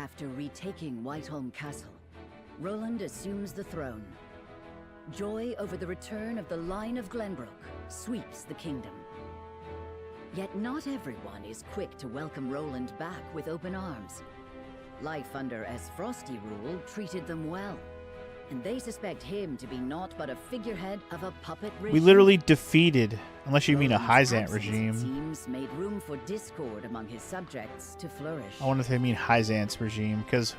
After retaking Whiteholm Castle, Roland assumes the throne. Joy over the return of the line of Glenbrook sweeps the kingdom. Yet not everyone is quick to welcome Roland back with open arms. Life under Frosty rule treated them well, and they suspect him to be naught but a figurehead of a puppet regime. We literally defeated, unless you mean a Roland's Hyzant absence, regime. it seems, made room for discord among his subjects to flourish. I wonder if they mean Hyzant's regime, because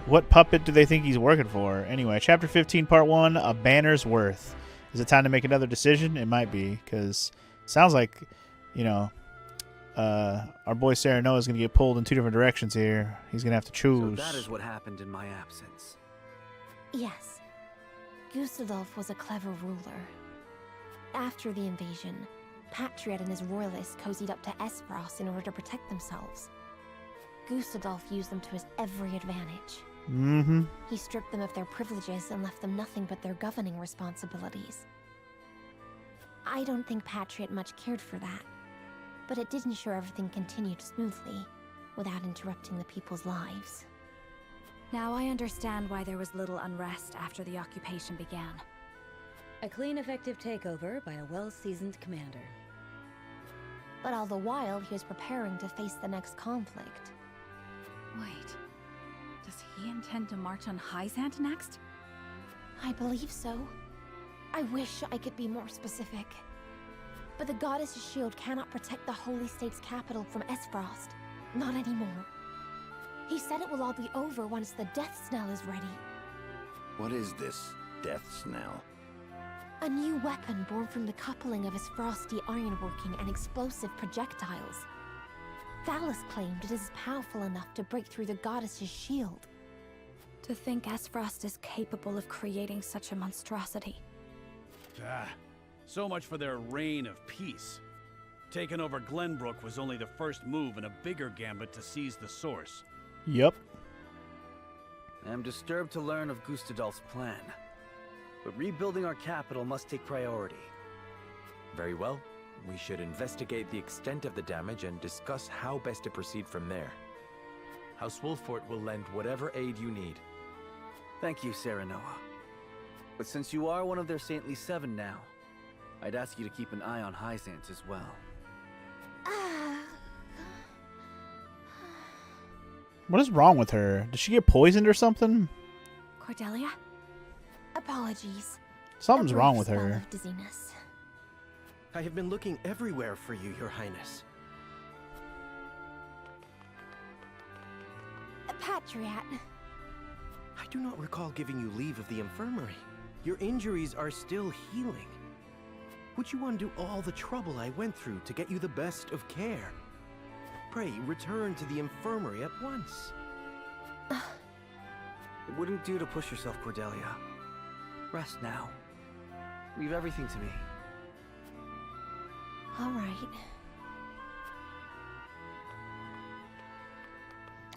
what puppet do they think he's working for? Anyway, Chapter 15, Part 1, A Banner's Worth. Is it time to make another decision? It might be, because it sounds like, you know, our boy Sarah Noah is going to get pulled in two different directions here. He's going to have to choose. So that is what happened in my absence. Yes. Gustadolf was a clever ruler. After the invasion, Patriot and his royalists cozied up to Esfrost in order to protect themselves. Gustadolf used them to his every advantage. Mm-hmm. He stripped them of their privileges and left them nothing but their governing responsibilities. I don't think Patriot much cared for that, but it did ensure everything continued smoothly, without interrupting the people's lives. Now I understand why there was little unrest after the occupation began. A clean, effective takeover by a well-seasoned commander. But all the while, he was preparing to face the next conflict. Wait, does he intend to march on Hyzant next? I believe so. I wish I could be more specific. But the Goddess's shield cannot protect the Holy State's capital from Esfrost. Not anymore. He said it will all be over once the death snell is ready. What is this death snell? A new weapon born from the coupling of his frosty ironworking and explosive projectiles. Thalos claimed it is powerful enough to break through the Goddess's shield. To think Esfrost is capable of creating such a monstrosity. So much for their reign of peace. Taking over Glenbrook was only the first move in a bigger gambit to seize the source. Yep. I am disturbed to learn of Gustadolf's plan. But rebuilding our capital must take priority. Very well. We should investigate the extent of the damage and discuss how best to proceed from there. House Wolfort will lend whatever aid you need. Thank you, Sarah Noah. But since you are one of their saintly seven now, I'd ask you to keep an eye on Hyzant as well. What is wrong with her? Did she get poisoned or something? Cordelia? Apologies. Something's A wrong brief with her. spell of dizziness. I have been looking everywhere for you, Your Highness. Patriot. I do not recall giving you leave of the infirmary. Your injuries are still healing. Would you undo all the trouble I went through to get you the best of care? Pray, return to the infirmary at once. It wouldn't do to push yourself, Cordelia. Rest now. Leave everything to me. All right.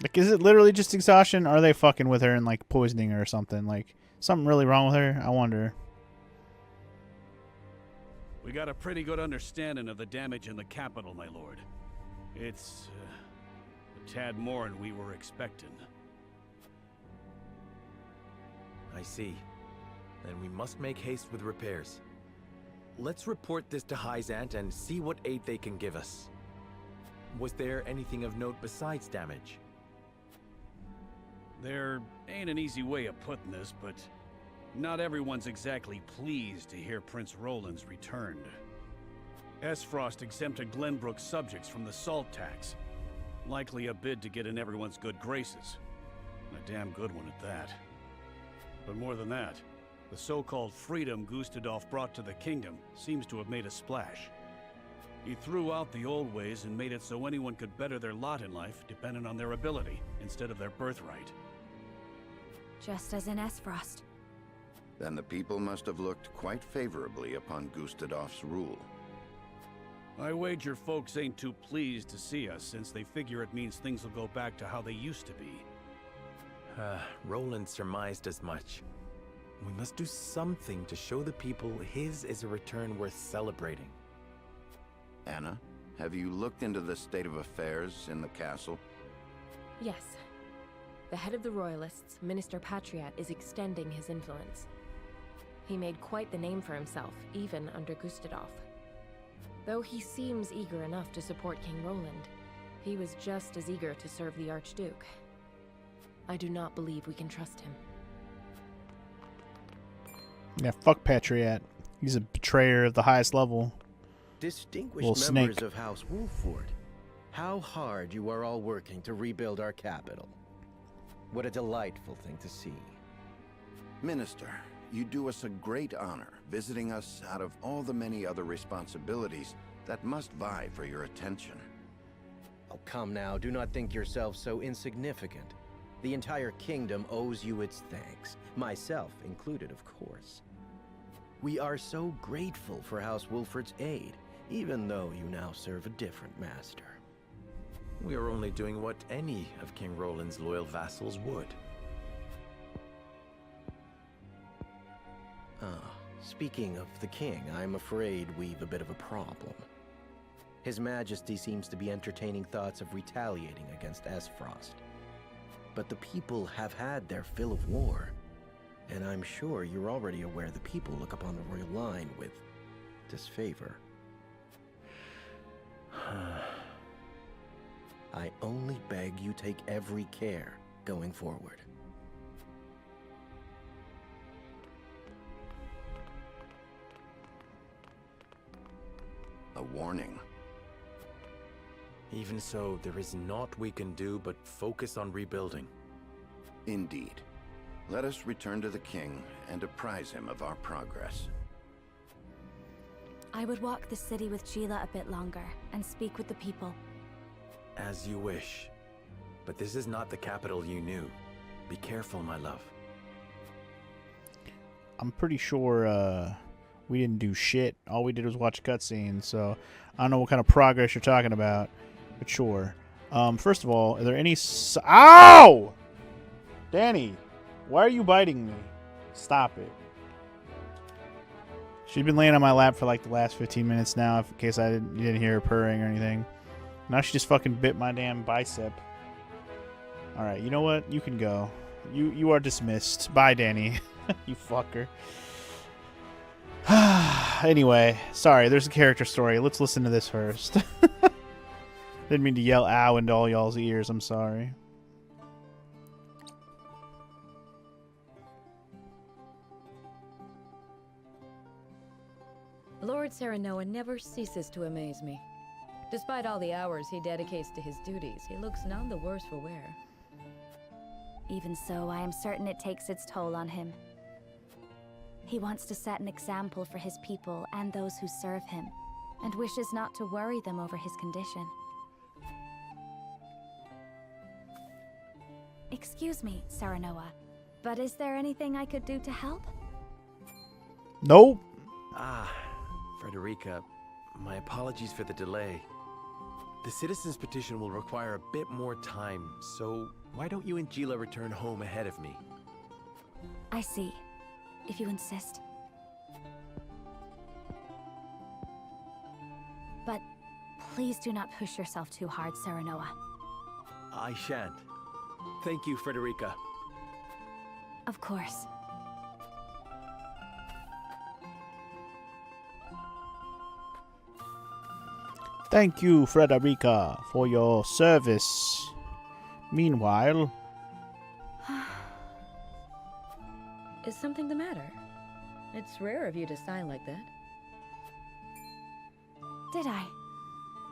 Like, is it literally just exhaustion? Or are they fucking with her and, like, poisoning her or something? Like, something really wrong with her? I wonder. We got a pretty good understanding of the damage in the capital, my lord. It's a tad more than we were expecting. I see. Then we must make haste with repairs. Let's report this to Hyzant and see what aid they can give us. Was there anything of note besides damage? There ain't an easy way of putting this, but not everyone's exactly pleased to hear Prince Roland's returned. Esfrost exempted Glenbrook subjects from the salt tax. Likely a bid to get in everyone's good graces. A damn good one at that. But more than that, the so-called freedom Gustadolf brought to the kingdom seems to have made a splash. He threw out the old ways and made it so anyone could better their lot in life depending on their ability, instead of their birthright. Just as in Esfrost. Then the people must have looked quite favorably upon Gustadolf's rule. I wager folks ain't too pleased to see us, since they figure it means things will go back to how they used to be. Roland surmised as much. We must do something to show the people his is a return worth celebrating. Anna, have you looked into the state of affairs in the castle? Yes. the head of the Royalists, Minister Patriot, is extending his influence. He made quite the name for himself, even under Gustadolf. Though he seems eager enough to support King Roland, he was just as eager to serve the Archduke. I do not believe we can trust him. Yeah, fuck Patriot. He's a betrayer of the highest level. Distinguished Little members snake. of House Wolford, how hard you are all working to rebuild our capital. What a delightful thing to see. Minister, you do us a great honor visiting us out of all the many other responsibilities that must vie for your attention. Oh, come now, do not think yourself so insignificant. The entire kingdom owes you its thanks, myself included, of course. We are so grateful for House Wolford's aid, even though you now serve a different master. We are only doing what any of King Roland's loyal vassals would. Speaking of the king, I'm afraid we've a bit of a problem. His Majesty seems to be entertaining thoughts of retaliating against Esfrost. But the people have had their fill of war, and I'm sure you're already aware the people look upon the royal line with disfavor. I only beg you take every care going forward. A warning. Even so, there is naught we can do but focus on rebuilding. Indeed. Let us return to the king and apprise him of our progress. I would walk the city with Sheila a bit longer and speak with the people. As you wish. But this is not the capital you knew. Be careful, my love. I'm pretty sure we didn't do shit. All we did was watch cutscenes, so I don't know what kind of progress you're talking about, but sure. First of all, are there any... Ow! Danny, why are you biting me? Stop it. She's been laying on my lap for like the last 15 minutes now, in case you didn't hear her purring or anything. Now she just fucking bit my damn bicep. Alright, you know what? You can go. You are dismissed. Bye, Danny. You fucker. Anyway, sorry, there's a character story. Let's listen to this first. Didn't mean to yell ow into all y'all's ears. I'm sorry. Lord Serenoa never ceases to amaze me. Despite all the hours he dedicates to his duties, he looks none the worse for wear. Even so, I am certain it takes its toll on him. He wants to set an example for his people and those who serve him, and wishes not to worry them over his condition. Excuse me, Serenoa, but is there anything I could do to help? Nope. Frederica, my apologies for the delay. The citizen's petition will require a bit more time, so why don't you and Gila return home ahead of me? I see, if you insist. But please do not push yourself too hard, Serenoa. I shan't. Thank you, Frederica. Of course. Thank you, Frederica, for your service. Meanwhile... Is something the matter? It's rare of you to sigh like that. Did I?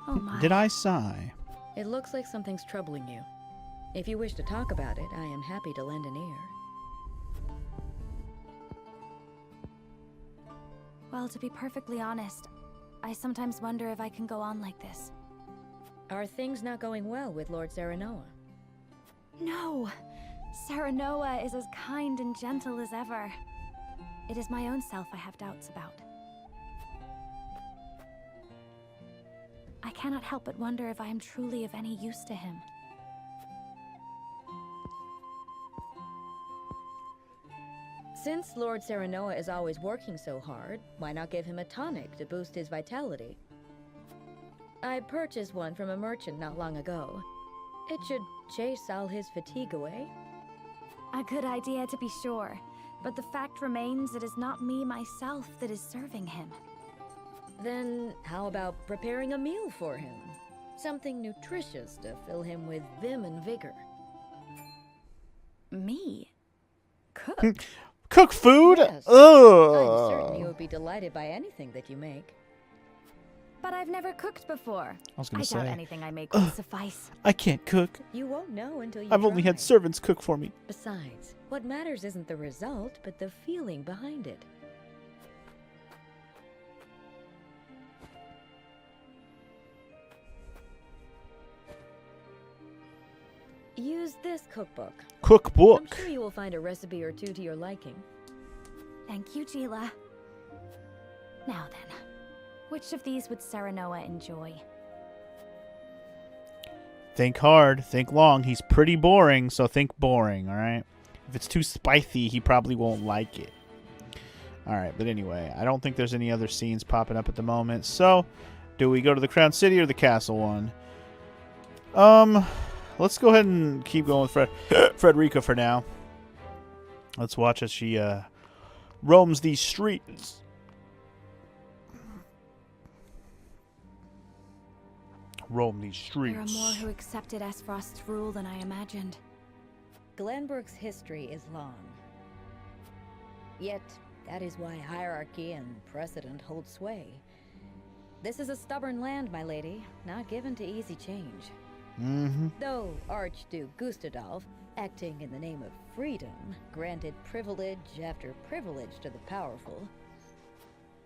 Oh my. Did I sigh? It looks like something's troubling you. If you wish to talk about it, I am happy to lend an ear. Well, to be perfectly honest, I sometimes wonder if I can go on like this. Are things not going well with Lord Serenoa? No! Serenoa is as kind and gentle as ever. It is my own self I have doubts about. I cannot help but wonder if I am truly of any use to him. Since Lord Serenoa is always working so hard, why not give him a tonic to boost his vitality? I purchased one from a merchant not long ago. It should chase all his fatigue away. A good idea to be sure, but the fact remains it is not me myself that is serving him. Then how about preparing a meal for him? Something nutritious to fill him with vim and vigor. Me? Cook? Cook food? Yes. Ugh. I'm certain he would be delighted by anything that you make. But I've never cooked before. I was gonna doubt say. anything I make will suffice. I can't cook. You won't know until you I've only had try. servants cook for me. Besides, what matters isn't the result, but the feeling behind it. Use this cookbook. Cookbook. I'm sure you will find a recipe or two to your liking. Thank you, Gila. Now then, which of these would Serenoa enjoy? Think hard. Think long. He's pretty boring, so think boring, alright? If it's too spicy, he probably won't like it. Alright, but anyway, I don't think there's any other scenes popping up at the moment. So, do we go to the Crown City or the Castle one? Let's go ahead and keep going with Frederica for now. Let's watch as she roams these streets. Roam these streets. There are more who accepted Esfrost's rule than I imagined. Glenbrook's history is long. Yet, that is why hierarchy and precedent hold sway. This is a stubborn land, my lady, not given to easy change. Though Archduke Gustadolf, acting in the name of freedom, granted privilege after privilege to the powerful.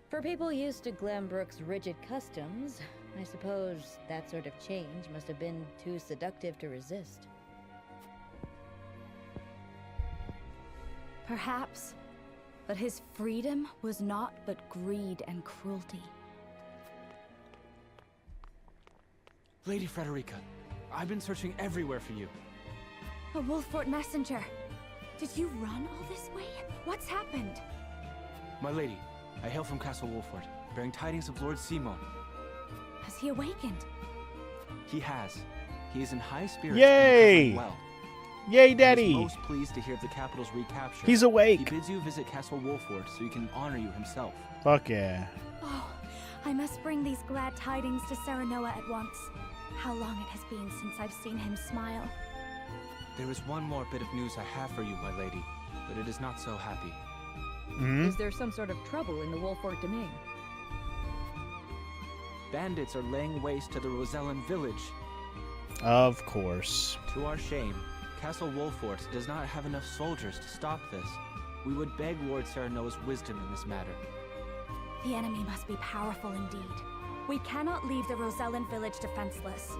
For people used to Glenbrook's rigid customs, I suppose that sort of change must have been too seductive to resist. Perhaps, but his freedom was naught but greed and cruelty. Lady Frederica, I've been searching everywhere for you. A Wolfort messenger. Did you run all this way? What's happened? My lady, I hail from Castle Wolfort, bearing tidings of Lord Simon. Has he awakened? He has. He is in high spirits. Yay! And well. Yay, He Daddy! is most pleased to hear of the capital's recapture. He's awake. He bids you visit Castle Wolfort so he can honor you himself. Fuck yeah. Oh, I must bring these glad tidings to Serenoa at once. How long it has been since I've seen him smile. There is one more bit of news I have for you, my lady, but it is not so happy. Is there some sort of trouble in the Wolfort domain? Bandits are laying waste to the Rosellan village. Of course. To our shame, Castle Wolfort does not have enough soldiers to stop this. We would beg Lord Serenoa's wisdom in this matter. The enemy must be powerful indeed. We cannot leave the Rosellan village defenseless.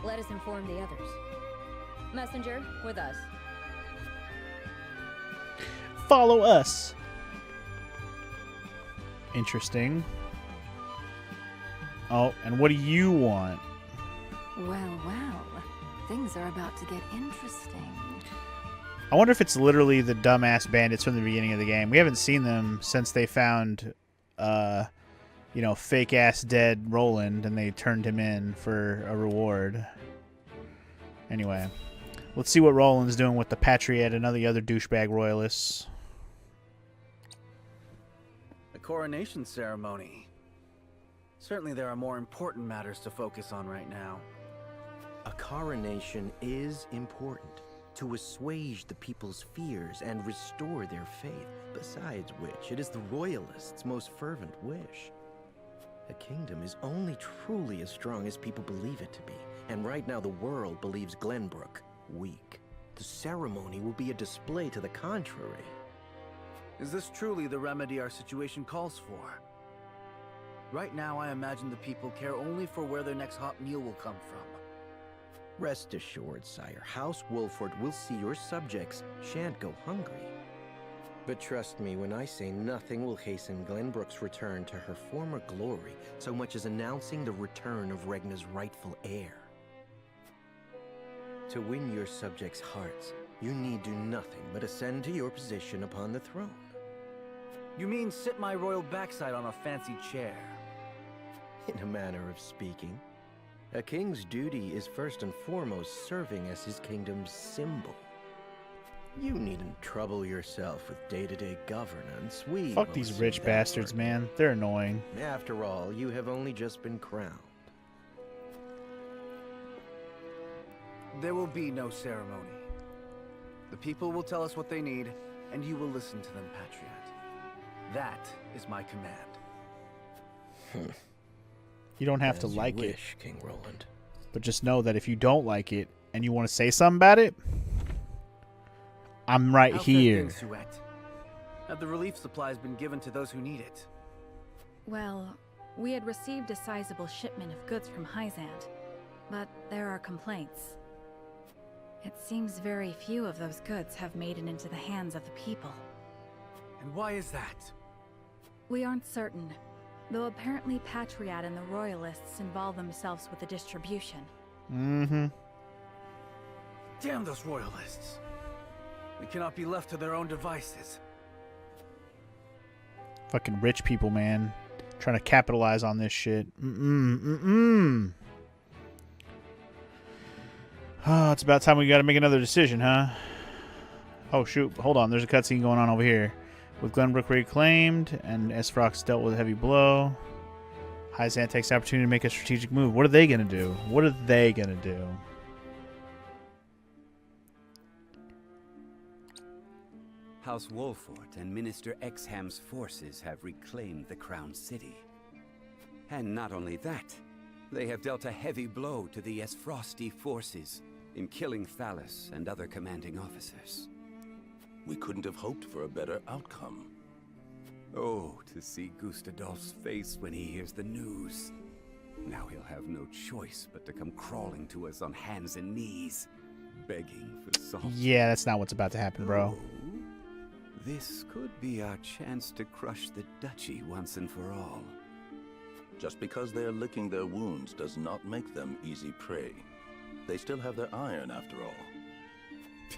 Let us inform the others. Messenger, with us. Follow us. Interesting. Oh, and what do you want? Well, well. Things are about to get interesting. I wonder if it's literally the dumbass bandits from the beginning of the game. We haven't seen them since they found, you know, fake-ass dead Roland, and they turned him in for a reward. Anyway, let's see what Roland's doing with the Patriot and the other douchebag royalists. The coronation ceremony. Certainly there are more important matters to focus on right now. A coronation is important to assuage the people's fears and restore their faith, besides which it is the royalists' most fervent wish. A kingdom is only truly as strong as people believe it to be, and right now the world believes Glenbrook weak. The ceremony will be a display to the contrary. Is this truly the remedy our situation calls for? Right now, I imagine the people care only for where their next hot meal will come from. Rest assured, sire, House Wolfort will see your subjects shan't go hungry. But trust me when I say nothing will hasten Glenbrook's return to her former glory so much as announcing the return of Regna's rightful heir. To win your subjects' hearts, you need do nothing but ascend to your position upon the throne. You mean sit my royal backside on a fancy chair? In a manner of speaking. A king's duty is first and foremost serving as his kingdom's symbol. You needn't trouble yourself with day-to-day governance. We Fuck will these assume rich that bastards, burden. man. They're annoying. After all, you have only just been crowned. There will be no ceremony. The people will tell us what they need, and you will listen to them, Patriot. That is my command. You don't have to As you like it, wish, King Roland. but just know that if you don't like it and you want to say something about it, I'm right How fare here. things, Suet? Have the relief supplies been given to those who need it? Well, we had received a sizable shipment of goods from Hyzant, but there are complaints. It seems very few of those goods have made it into the hands of the people. And why is that? We aren't certain, though apparently Patriot and the Royalists involve themselves with the distribution. Mm-hmm. Damn those Royalists! We cannot be left to their own devices. Fucking rich people, man. Trying to capitalize on this shit. Mm-mm. Oh, it's about time we gotta make another decision, huh? Oh, shoot. Hold on. There's a cutscene going on over here. With Glenbrook reclaimed and Esfrost dealt with a heavy blow, Hyzant takes the opportunity to make a strategic move. What are they gonna do? What are they gonna do? House Wolfort and Minister Exham's forces have reclaimed the Crown City. And not only that, they have dealt a heavy blow to the Esfrosti forces in killing Thalos and other commanding officers. We couldn't have hoped for a better outcome. Oh, to see Gustadolf's face when he hears the news. Now he'll have no choice but to come crawling to us on hands and knees, begging for salt. Yeah, that's not what's about to happen, bro. This could be our chance to crush the duchy once and for all. Just because they're licking their wounds does not make them easy prey. They still have their iron, after all.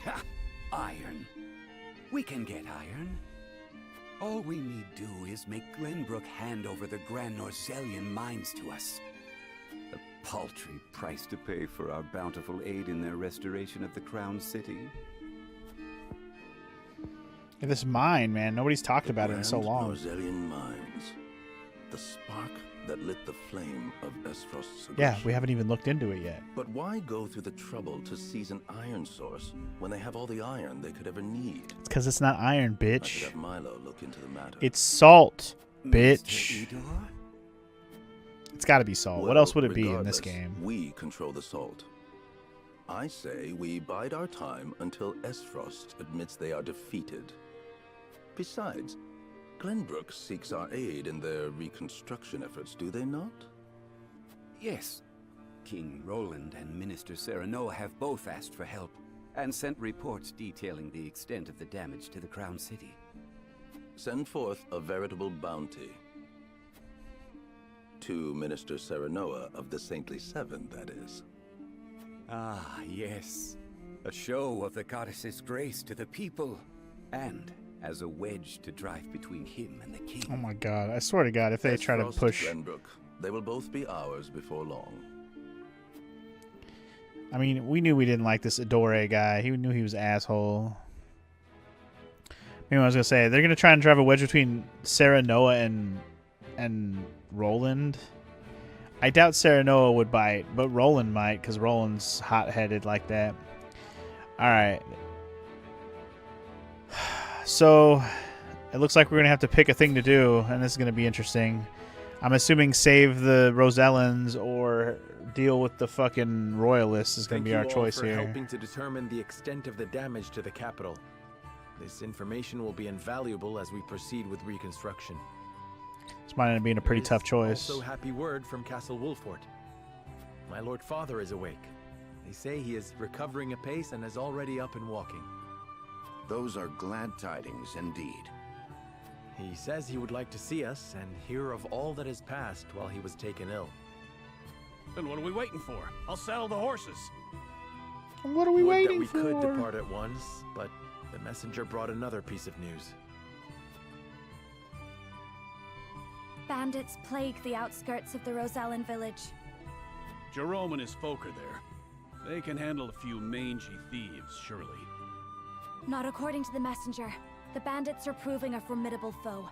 Ha! Iron. We can get iron. All we need do is make Glenbrook hand over the Grand Norzellian mines to us. A paltry price to pay for our bountiful aid in their restoration of the Crown City. Yeah, this mine, man. Nobody's talked about it in so long. Norzellian mines. The spark that lit the flame of Esfrost's Yeah, aggression. we haven't even looked into it yet. But why go through the trouble to seize an iron source when they have all the iron they could ever need? It's because it's not iron, I should bitch. have Milo look into the matter. It's salt, Mr. bitch. Idor? It's got to be salt. What Well, else would it be in this regardless, game? We control the salt. I say we bide our time until Esfrost admits they are defeated. Besides, Glenbrook seeks our aid in their reconstruction efforts, do they not? Yes. King Roland and Minister Serenoa have both asked for help, and sent reports detailing the extent of the damage to the Crown City. Send forth a veritable bounty. To Minister Serenoa of the Saintly Seven, that is. Ah, yes. A show of the goddess's grace to the people, and as a wedge to drive between him and the king. Oh my god. I swear to god, if they try to Esfrost, push... Glenbrook, they will both be ours before long. I mean, we knew we didn't like this Adore guy. He knew he was an asshole. Maybe I was going to say, they're going to try and drive a wedge between Sarah, Noah, and Roland. I doubt Sarah Noah would bite, but Roland might, because Roland's hot-headed like that. Alright. So, it looks like we're going to have to pick a thing to do, and this is going to be interesting. I'm assuming save the Rosellans or deal with the fucking Royalists is going to be our choice Thank you all for here. helping to determine the extent of the damage to the capital. This information will be invaluable as we proceed with reconstruction. This might end up being a pretty There tough is choice. Also, happy word from Castle Wolfort. My Lord Father is awake. They say he is recovering apace and is already up and walking. Those are glad tidings indeed. He says he would like to see us and hear of all that has passed while he was taken ill. Then what are we waiting for? I'll saddle the horses. What are we Would waiting that we for? could depart at once, but the messenger brought another piece of news. Bandits plague the outskirts of the Rosellan village. Jerome and his folk are there. They can handle a few mangy thieves, surely. Not according to the messenger. The bandits are proving a formidable foe.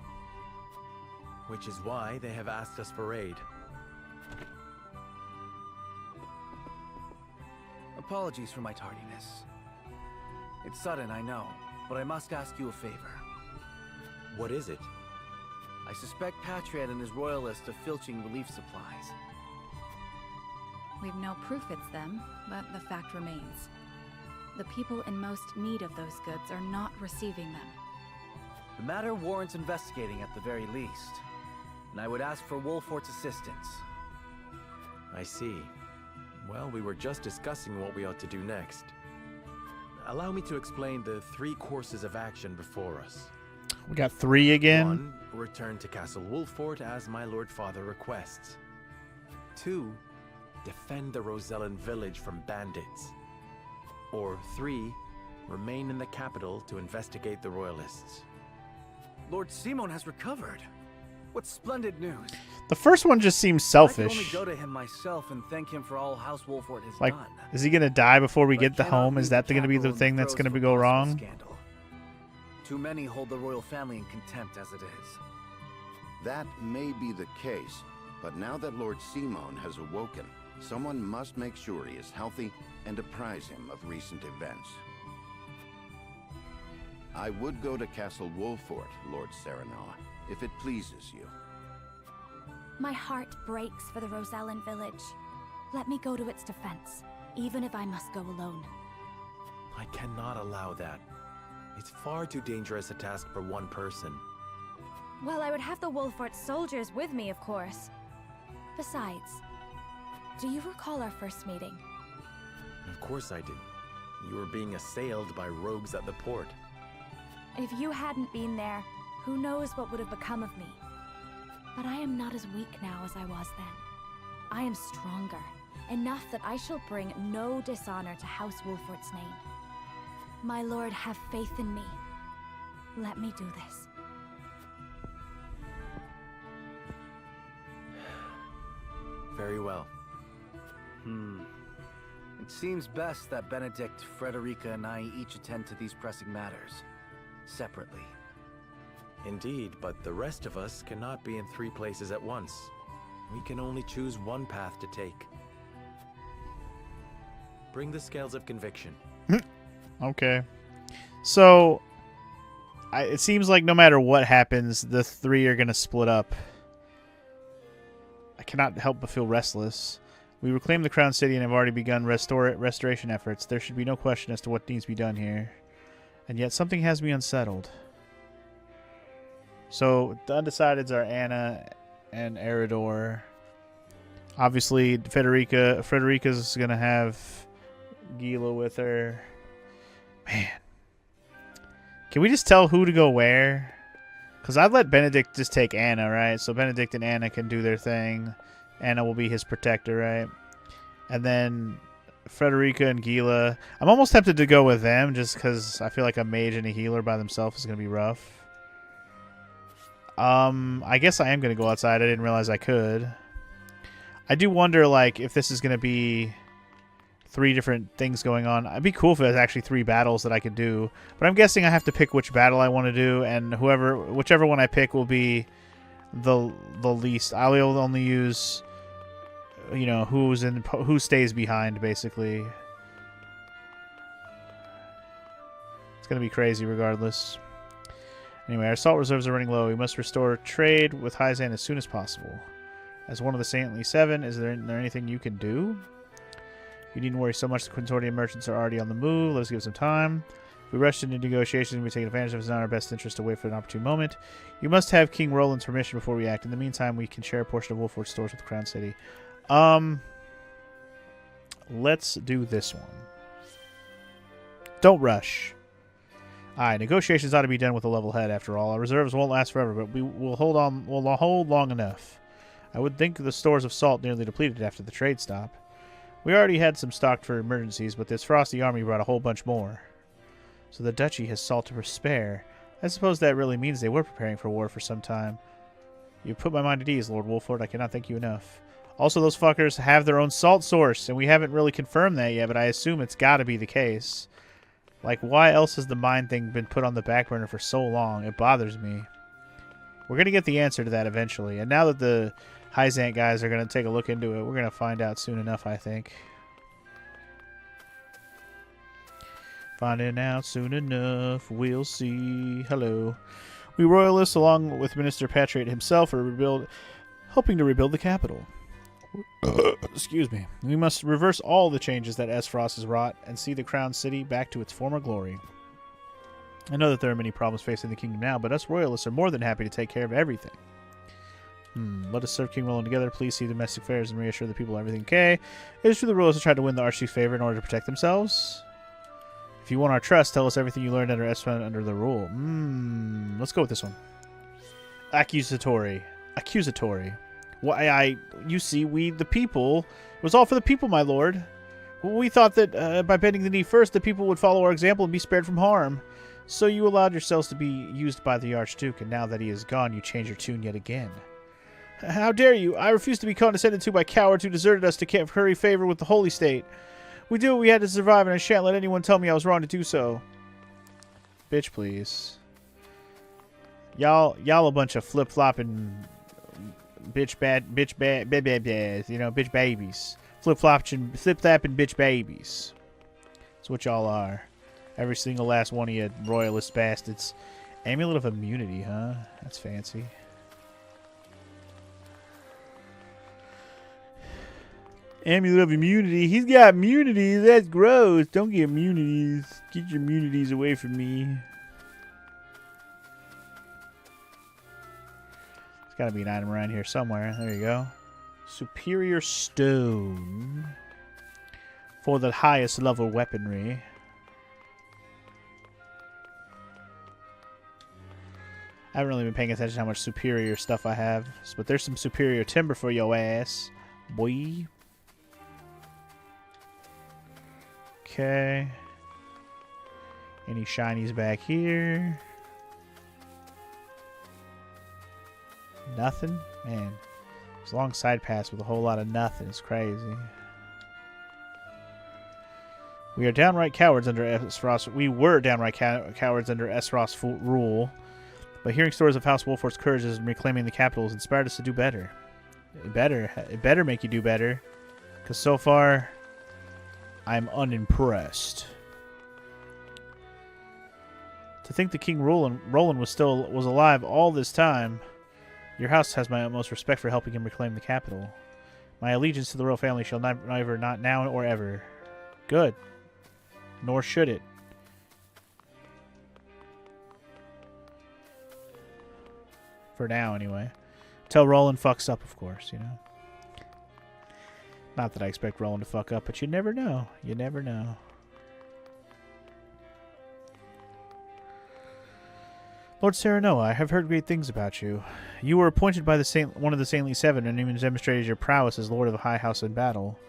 Which is why they have asked us for aid. Apologies for my tardiness. It's sudden, I know, but I must ask you a favor. What is it? I suspect Patriot and his royalists of filching relief supplies. We've no proof it's them, but the fact remains. The people in most need of those goods are not receiving them. The matter warrants investigating at the very least, and I would ask for Wolfort's assistance. I see. Well, we were just discussing what we ought to do next. Allow me to explain the 3 courses of action before us. We got 3 again. 1. Return to Castle Wolfort as my Lord Father requests. 2. Defend the Rosellan village from bandits. Or 3. Remain in the capital to investigate the royalists. Lord Simon has recovered. What splendid news. The first one just seems I selfish. can only go to him myself and thank him for all House Wolfort has Like, done. is he gonna die before we But I get the cannot home? Is leave that the going to be the capital in thing that's throes going to of go possible wrong? Scandal. Too many hold the royal family in contempt as it is. That may be the case, but now that Lord Simon has awoken, someone must make sure he is healthy and apprise him of recent events. I would go to Castle Wolfort, Lord Serenoa, if it pleases you. My heart breaks for the Rosellan village. Let me go to its defense, even if I must go alone. I cannot allow that. It's far too dangerous a task for one person. Well, I would have the Wolfort soldiers with me, of course. Besides, do you recall our first meeting? Of course I do. You were being assailed by rogues at the port. If you hadn't been there, who knows what would have become of me. But I am not as weak now as I was then. I am stronger, enough that I shall bring no dishonor to House Wolfort's name. My lord, have faith in me. Let me do this. Very well. It seems best that Benedict, Frederica, and I each attend to these pressing matters, separately. Indeed, but the rest of us cannot be in 3 places at once. We can only choose one path to take. Bring the scales of conviction. Okay. So, it seems like no matter what happens, the 3 are going to split up. I cannot help but feel restless. We reclaimed the Crown City and have already begun restoration efforts. There should be no question as to what needs to be done here. And yet something has me unsettled. So, the undecideds are Anna and Eridor. Obviously, Frederica's going to have Gila with her. Man. Can we just tell who to go where? Because I'd let Benedict just take Anna, right? So Benedict and Anna can do their thing. Anna will be his protector, right? And then Frederica and Gila. I'm almost tempted to go with them just because I feel like a mage and a healer by themselves is going to be rough. I guess I am going to go outside. I didn't realize I could. I do wonder, like, if this is going to be 3 different things going on. It'd be cool if it was actually 3 battles that I could do. But I'm guessing I have to pick which battle I want to do, and whichever one I pick will be the least. I'll only use, you know, who stays behind, basically. It's going to be crazy regardless. Anyway, our salt reserves are running low. We must restore trade with Hyzan as soon as possible. As one of the Saintly 7, is there anything you can do? You needn't worry so much. The Quintordian merchants are already on the move. Let us give some time. If we rush into negotiations, we take advantage of it. It's not in our best interest to wait for an opportune moment. You must have King Roland's permission before we act. In the meantime, we can share a portion of Wolfort's stores with the Crown City. Let's do this one. Don't rush. Alright, negotiations ought to be done with a level head after all. Our reserves won't last forever, but we'll hold long enough. I would think the stores of salt nearly depleted after the trade stop. We already had some stocked for emergencies, but this frosty army brought a whole bunch more. So the duchy has salt to spare. I suppose that really means they were preparing for war for some time. You put my mind at ease, Lord Wolfort. I cannot thank you enough. Also, those fuckers have their own salt source, and we haven't really confirmed that yet, but I assume it's got to be the case. Like, why else has the mine thing been put on the back burner for so long? It bothers me. We're going to get the answer to that eventually. And now that the Hyzant guys are going to take a look into it, we're going to find out soon enough, I think. Finding out soon enough, we'll see. Hello. We royalists, along with Minister Patriot himself, are helping to rebuild the capital. Excuse me. We must reverse all the changes that Esfrost has wrought and see the crowned city back to its former glory. I know that there are many problems facing the kingdom now, but us royalists are more than happy to take care of everything. Let us serve King Roland together. Please see domestic affairs and reassure the people everything okay. It is true the royalists have tried to win the Archduke's favor in order to protect themselves. If you want our trust, tell us everything you learned under Esfand under the rule. Let's go with this one. Accusatory. Why, you see, we, the people, it was all for the people, my lord. We thought that by bending the knee first, the people would follow our example and be spared from harm. So you allowed yourselves to be used by the Archduke, and now that he is gone, you change your tune yet again. How dare you? I refuse to be condescended to by cowards who deserted us to curry favor with the Holy State. We did what we had to survive, and I shan't let anyone tell me I was wrong to do so. Bitch, please. Y'all a bunch of flip-flopping bitch babies, you know, bitch babies. Flip-flopping bitch babies. That's what y'all are. Every single last one of you royalist bastards. Amulet of immunity, huh? That's fancy. Amulet of immunity. He's got immunities. That's gross. Don't get immunities. Get your immunities away from me. There's got to be an item around here somewhere. There you go. Superior stone. For the highest level weaponry. I haven't really been paying attention to how much superior stuff I have. But there's some superior timber for your ass. Boy. Okay. Any shinies back here? Nothing? Man. It's a long side pass with a whole lot of nothing. It's crazy. We are downright cowards under Esfrost. We were downright cowards under Esfrost's rule. But hearing stories of House Wolfort's courages in reclaiming the capital has inspired us to do better. It better make you do better. Because so far, I'm unimpressed. To think that King Roland was alive all this time. Your house has my utmost respect for helping him reclaim the capital. My allegiance to the royal family shall never, not now or ever. Good. Nor should it. For now, anyway. Till Roland fucks up, of course, you know. Not that I expect Roland to fuck up, but you never know. You never know. Lord Serenoa, I have heard great things about you. You were appointed by one of the Saintly Seven and even demonstrated your prowess as Lord of the High House in battle.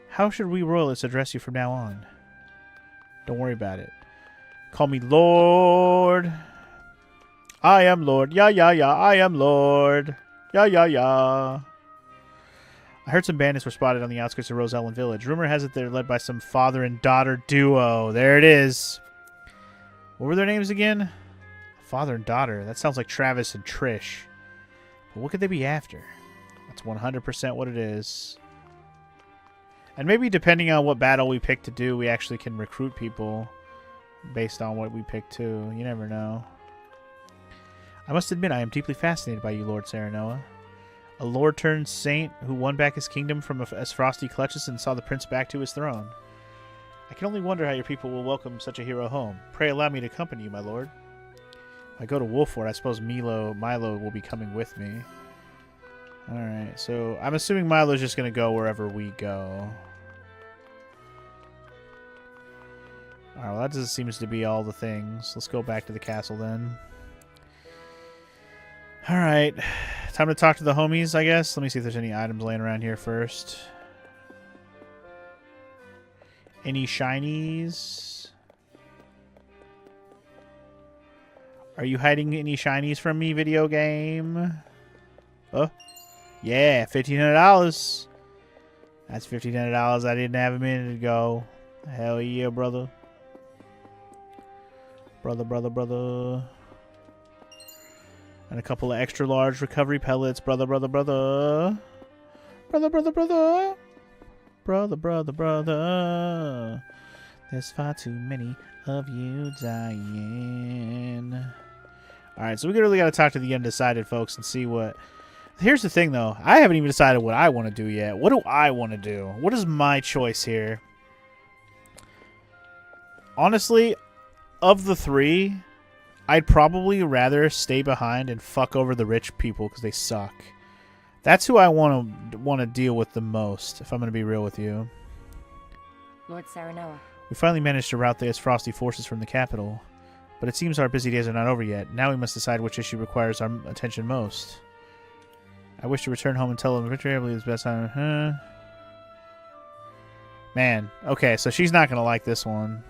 How should we royalists address you from now on? Don't worry about it. Call me Lord. I am Lord. Yeah, yeah, yeah. I am Lord. Yeah, yeah, yeah. I heard some bandits were spotted on the outskirts of Rosellen Village. Rumor has it they're led by some father and daughter duo. There it is. What were their names again? Father and daughter. That sounds like Travis and Trish. But what could they be after? That's 100% what it is. And maybe depending on what battle we pick to do, we actually can recruit people based on what we pick too. You never know. I must admit, I am deeply fascinated by you, Lord Serenoa. A lord-turned-saint who won back his kingdom from Esfrosty clutches and saw the prince back to his throne. I can only wonder how your people will welcome such a hero home. Pray allow me to accompany you, my lord. If I go to Wolford, I suppose Milo will be coming with me. Alright, so I'm assuming Milo's just going to go wherever we go. Alright, well that just seems to be all the things. Let's go back to the castle then. Alright, time to talk to the homies, I guess. Let me see if there's any items laying around here first. Any shinies? Are you hiding any shinies from me, video game? Oh, yeah, $1,500. That's $1,500 I didn't have a minute ago. Hell yeah, brother. Brother. And a couple of extra large recovery pellets. Brother. Brother. There's far too many of you dying. Alright, so we really got to talk to the undecided folks and see what... Here's the thing, though. I haven't even decided what I want to do yet. What do I want to do? What is my choice here? Honestly, of the three, I'd probably rather stay behind and fuck over the rich people because they suck. That's who I want to deal with the most, if I'm going to be real with you. Lord Saranoa. We finally managed to rout the frosty forces from the capital, but it seems our busy days are not over yet. Now we must decide which issue requires our attention most. I wish to return home and tell them victory. I believe it's best time. Man, okay, so she's not going to like this one.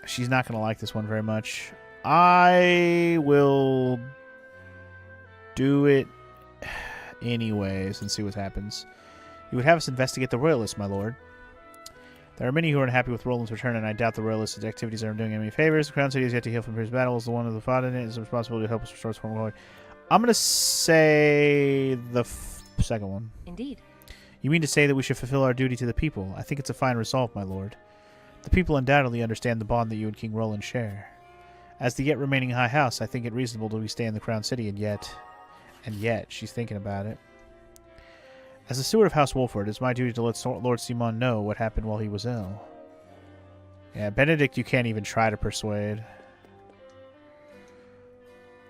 She's not going to like this one very much. I will do it anyways and see what happens. You would have us investigate the Royalists, my lord. There are many who are unhappy with Roland's return, and I doubt the Royalists' activities are doing him any favors. The Crown City is yet to heal from previous battles. The one of the fought in it is responsible to help us restore its former glory. I'm going to say the second one. Indeed. You mean to say that we should fulfill our duty to the people? I think it's a fine resolve, my lord. The people undoubtedly understand the bond that you and King Roland share. As the yet remaining High House, I think it reasonable that we stay in the Crown City, and yet, she's thinking about it. As the steward of House Wolford, it is my duty to let Lord Simon know what happened while he was ill. Yeah, Benedict you can't even try to persuade.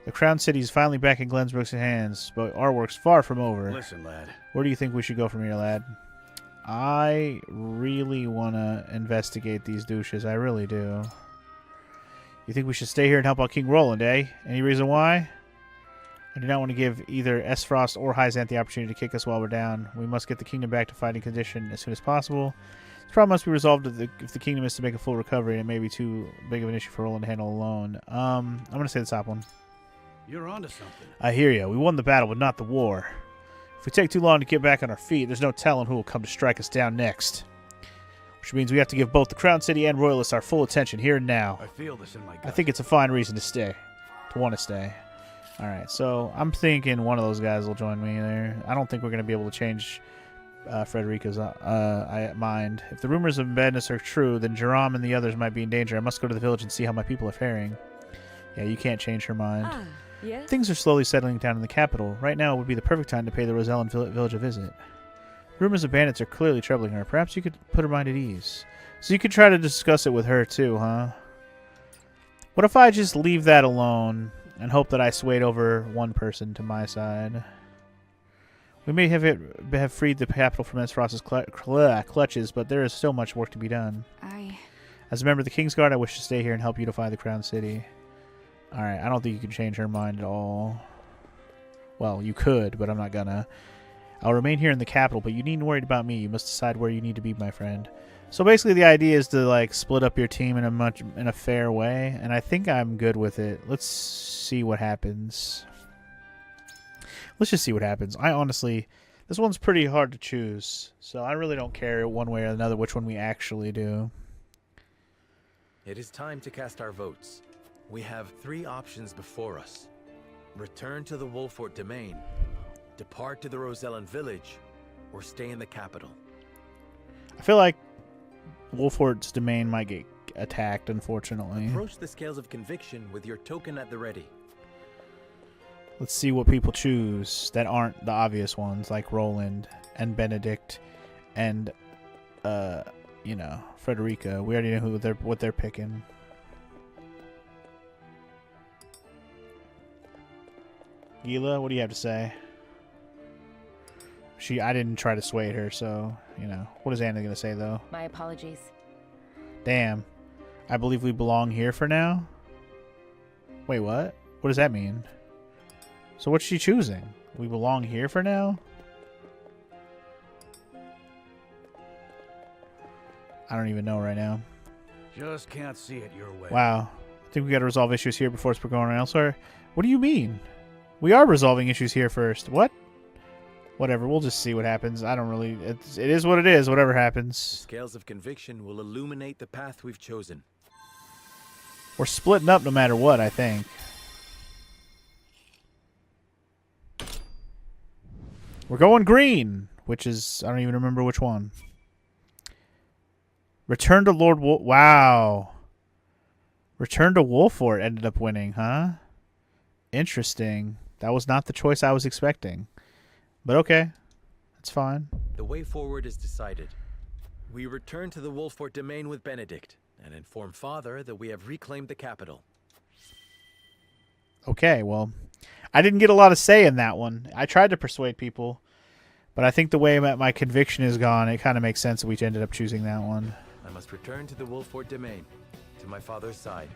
The Crown City is finally back in Glensbrook's hands, but our work's far from over. Listen, lad. Where do you think we should go from here, lad? I really want to investigate these douches. I really do. You think we should stay here and help out King Roland, eh? Any reason why? I do not want to give either Esfrost or Hyzanth the opportunity to kick us while we're down. We must get the kingdom back to fighting condition as soon as possible. This problem must be resolved if the kingdom is to make a full recovery, and it may be too big of an issue for Roland to handle alone. I'm going to say the top one. You're onto something. I hear you. We won the battle, but not the war. If we take too long to get back on our feet, there's no telling who will come to strike us down next. Which means we have to give both the Crown City and Royalists our full attention here and now. I feel this in my gut. I think it's a fine reason to stay. To want to stay. Alright, so I'm thinking one of those guys will join me there. I don't think we're going to be able to change Frederica's mind. If the rumors of madness are true, then Jerome and the others might be in danger. I must go to the village and see how my people are faring. Yeah, you can't change her mind. Yes? Things are slowly settling down in the capital. Right now would be the perfect time to pay the Rosellan village a visit. Rumors of bandits are clearly troubling her. Perhaps you could put her mind at ease. So you could try to discuss it with her too, huh? What if I just leave that alone and hope that I swayed over one person to my side? We may have freed the capital from Esfrost's clutches, but there is still much work to be done. As a member of the Kingsguard, I wish to stay here and help unify the Crown City. Alright, I don't think you can change her mind at all. Well, you could, but I'm not gonna. I'll remain here in the capital, but you needn't worry about me. You must decide where you need to be, my friend. So basically the idea is to like split up your team in a fair way, and I think I'm good with it. Let's see what happens. Let's just see what happens. I honestly, this one's pretty hard to choose, so I really don't care one way or another which one we actually do. It is time to cast our votes. We have 3 options before us. Return to the Wolfort domain, depart to the Rosellan village, or stay in the capital. I feel like Wolfort's domain might get attacked, unfortunately. Approach the scales of conviction with your token at the ready. Let's see what people choose that aren't the obvious ones, like Roland and Benedict and, you know, Frederica. We already know what they're picking. Gila, what do you have to say? I didn't try to sway her, so, you know. What is Anna going to say, though? My apologies. Damn. I believe we belong here for now? Wait, what? What does that mean? So what's she choosing? We belong here for now? I don't even know right now. Just can't see it your way. Wow. I think we got to resolve issues here before it's going elsewhere. What do you mean? We are resolving issues here first. What? Whatever, we'll just see what happens. I don't really... it is what it is, whatever happens. Scales of conviction will illuminate the path we've chosen. We're splitting up no matter what, I think. We're going green, which is... I don't even remember which one. Return to Lord Wolf... Wow. Return to Wolfort ended up winning, huh? Interesting. That was not the choice I was expecting. But okay. That's fine. The way forward is decided. We return to the Wolfort domain with Benedict and inform Father that we have reclaimed the capital. Okay, well, I didn't get a lot of say in that one. I tried to persuade people, but I think the way my conviction is gone, it kind of makes sense that we ended up choosing that one. I must return to the Wolfort domain, to my father's side.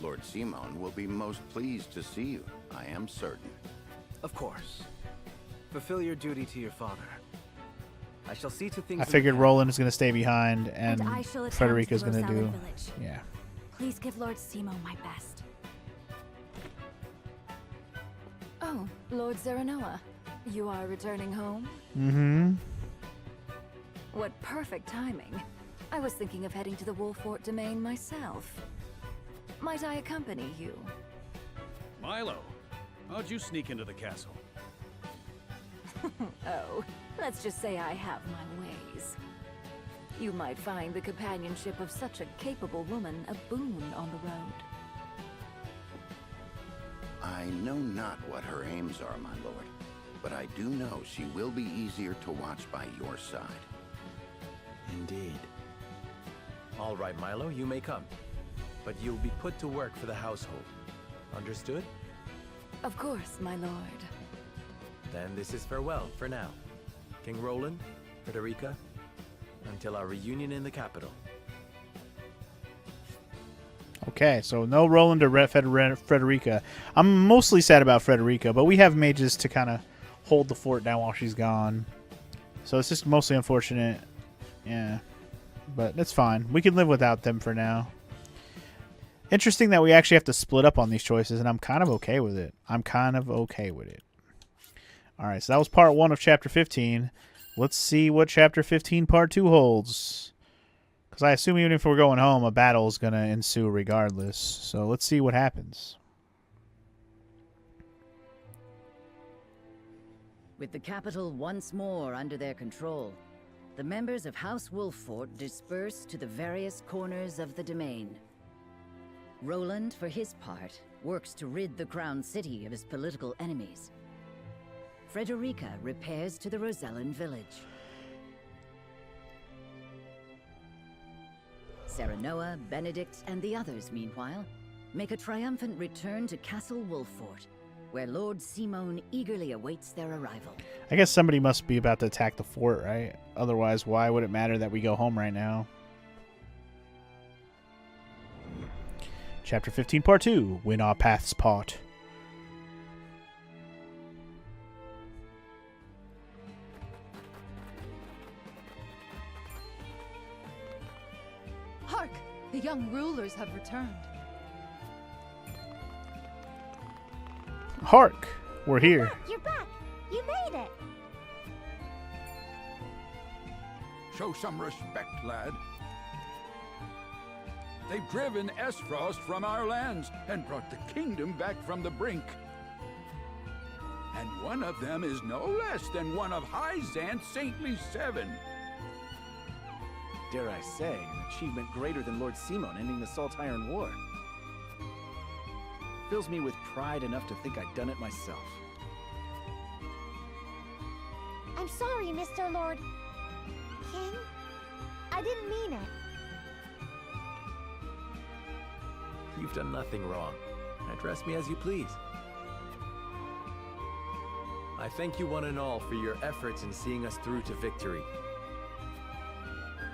Lord Simon will be most pleased to see you, I am certain. Of course. Fulfill your duty to your father. I shall see to things. I figured Roland is going to stay behind, and I shall attend Frederica's to going to do... Rosella Village. Yeah. Please give Lord Simo my best. Oh, Lord Serenoa, you are returning home? Mm-hmm. What perfect timing. I was thinking of heading to the Wolfort domain myself. Might I accompany you? Milo, how'd you sneak into the castle? Oh, let's just say I have my ways. You might find the companionship of such a capable woman a boon on the road. I know not what her aims are, my lord, but I do know she will be easier to watch by your side. Indeed. All right, Milo, you may come. But you'll be put to work for the household. Understood? Of course, my lord. Then this is farewell for now. King Roland, Frederica, until our reunion in the capital. Okay, so no Roland or Frederica. I'm mostly sad about Frederica, but we have mages to kind of hold the fort down while she's gone. So it's just mostly unfortunate. Yeah, but it's fine. We can live without them for now. Interesting that we actually have to split up on these choices, and I'm kind of okay with it. Alright, so that was part 1 of Chapter 15. Let's see what Chapter 15 Part 2 holds. Because I assume even if we're going home, a battle is going to ensue regardless. So let's see what happens. With the capital once more under their control, the members of House Wolfort disperse to the various corners of the domain. Roland, for his part, works to rid the Crown City of his political enemies. Frederica repairs to the Rosellan village. Serenoa, Benedict, and the others, meanwhile, make a triumphant return to Castle Wolfort, where Lord Simon eagerly awaits their arrival. I guess somebody must be about to attack the fort, right? Otherwise, why would it matter that we go home right now? Chapter 15, Part 2, When Our Paths Part. Hark! The young rulers have returned. Hark! We're here. You're back! You made it! Show some respect, lad. They've driven Esfrost from our lands and brought the kingdom back from the brink. And one of them is no less than one of Hyzant's saintly 7. Dare I say, an achievement greater than Lord Simon ending the Saltiron War. Fills me with pride enough to think I'd done it myself. I'm sorry, Mr. Lord... King? I didn't mean it. You've done nothing wrong. Address me as you please. I thank you one and all for your efforts in seeing us through to victory.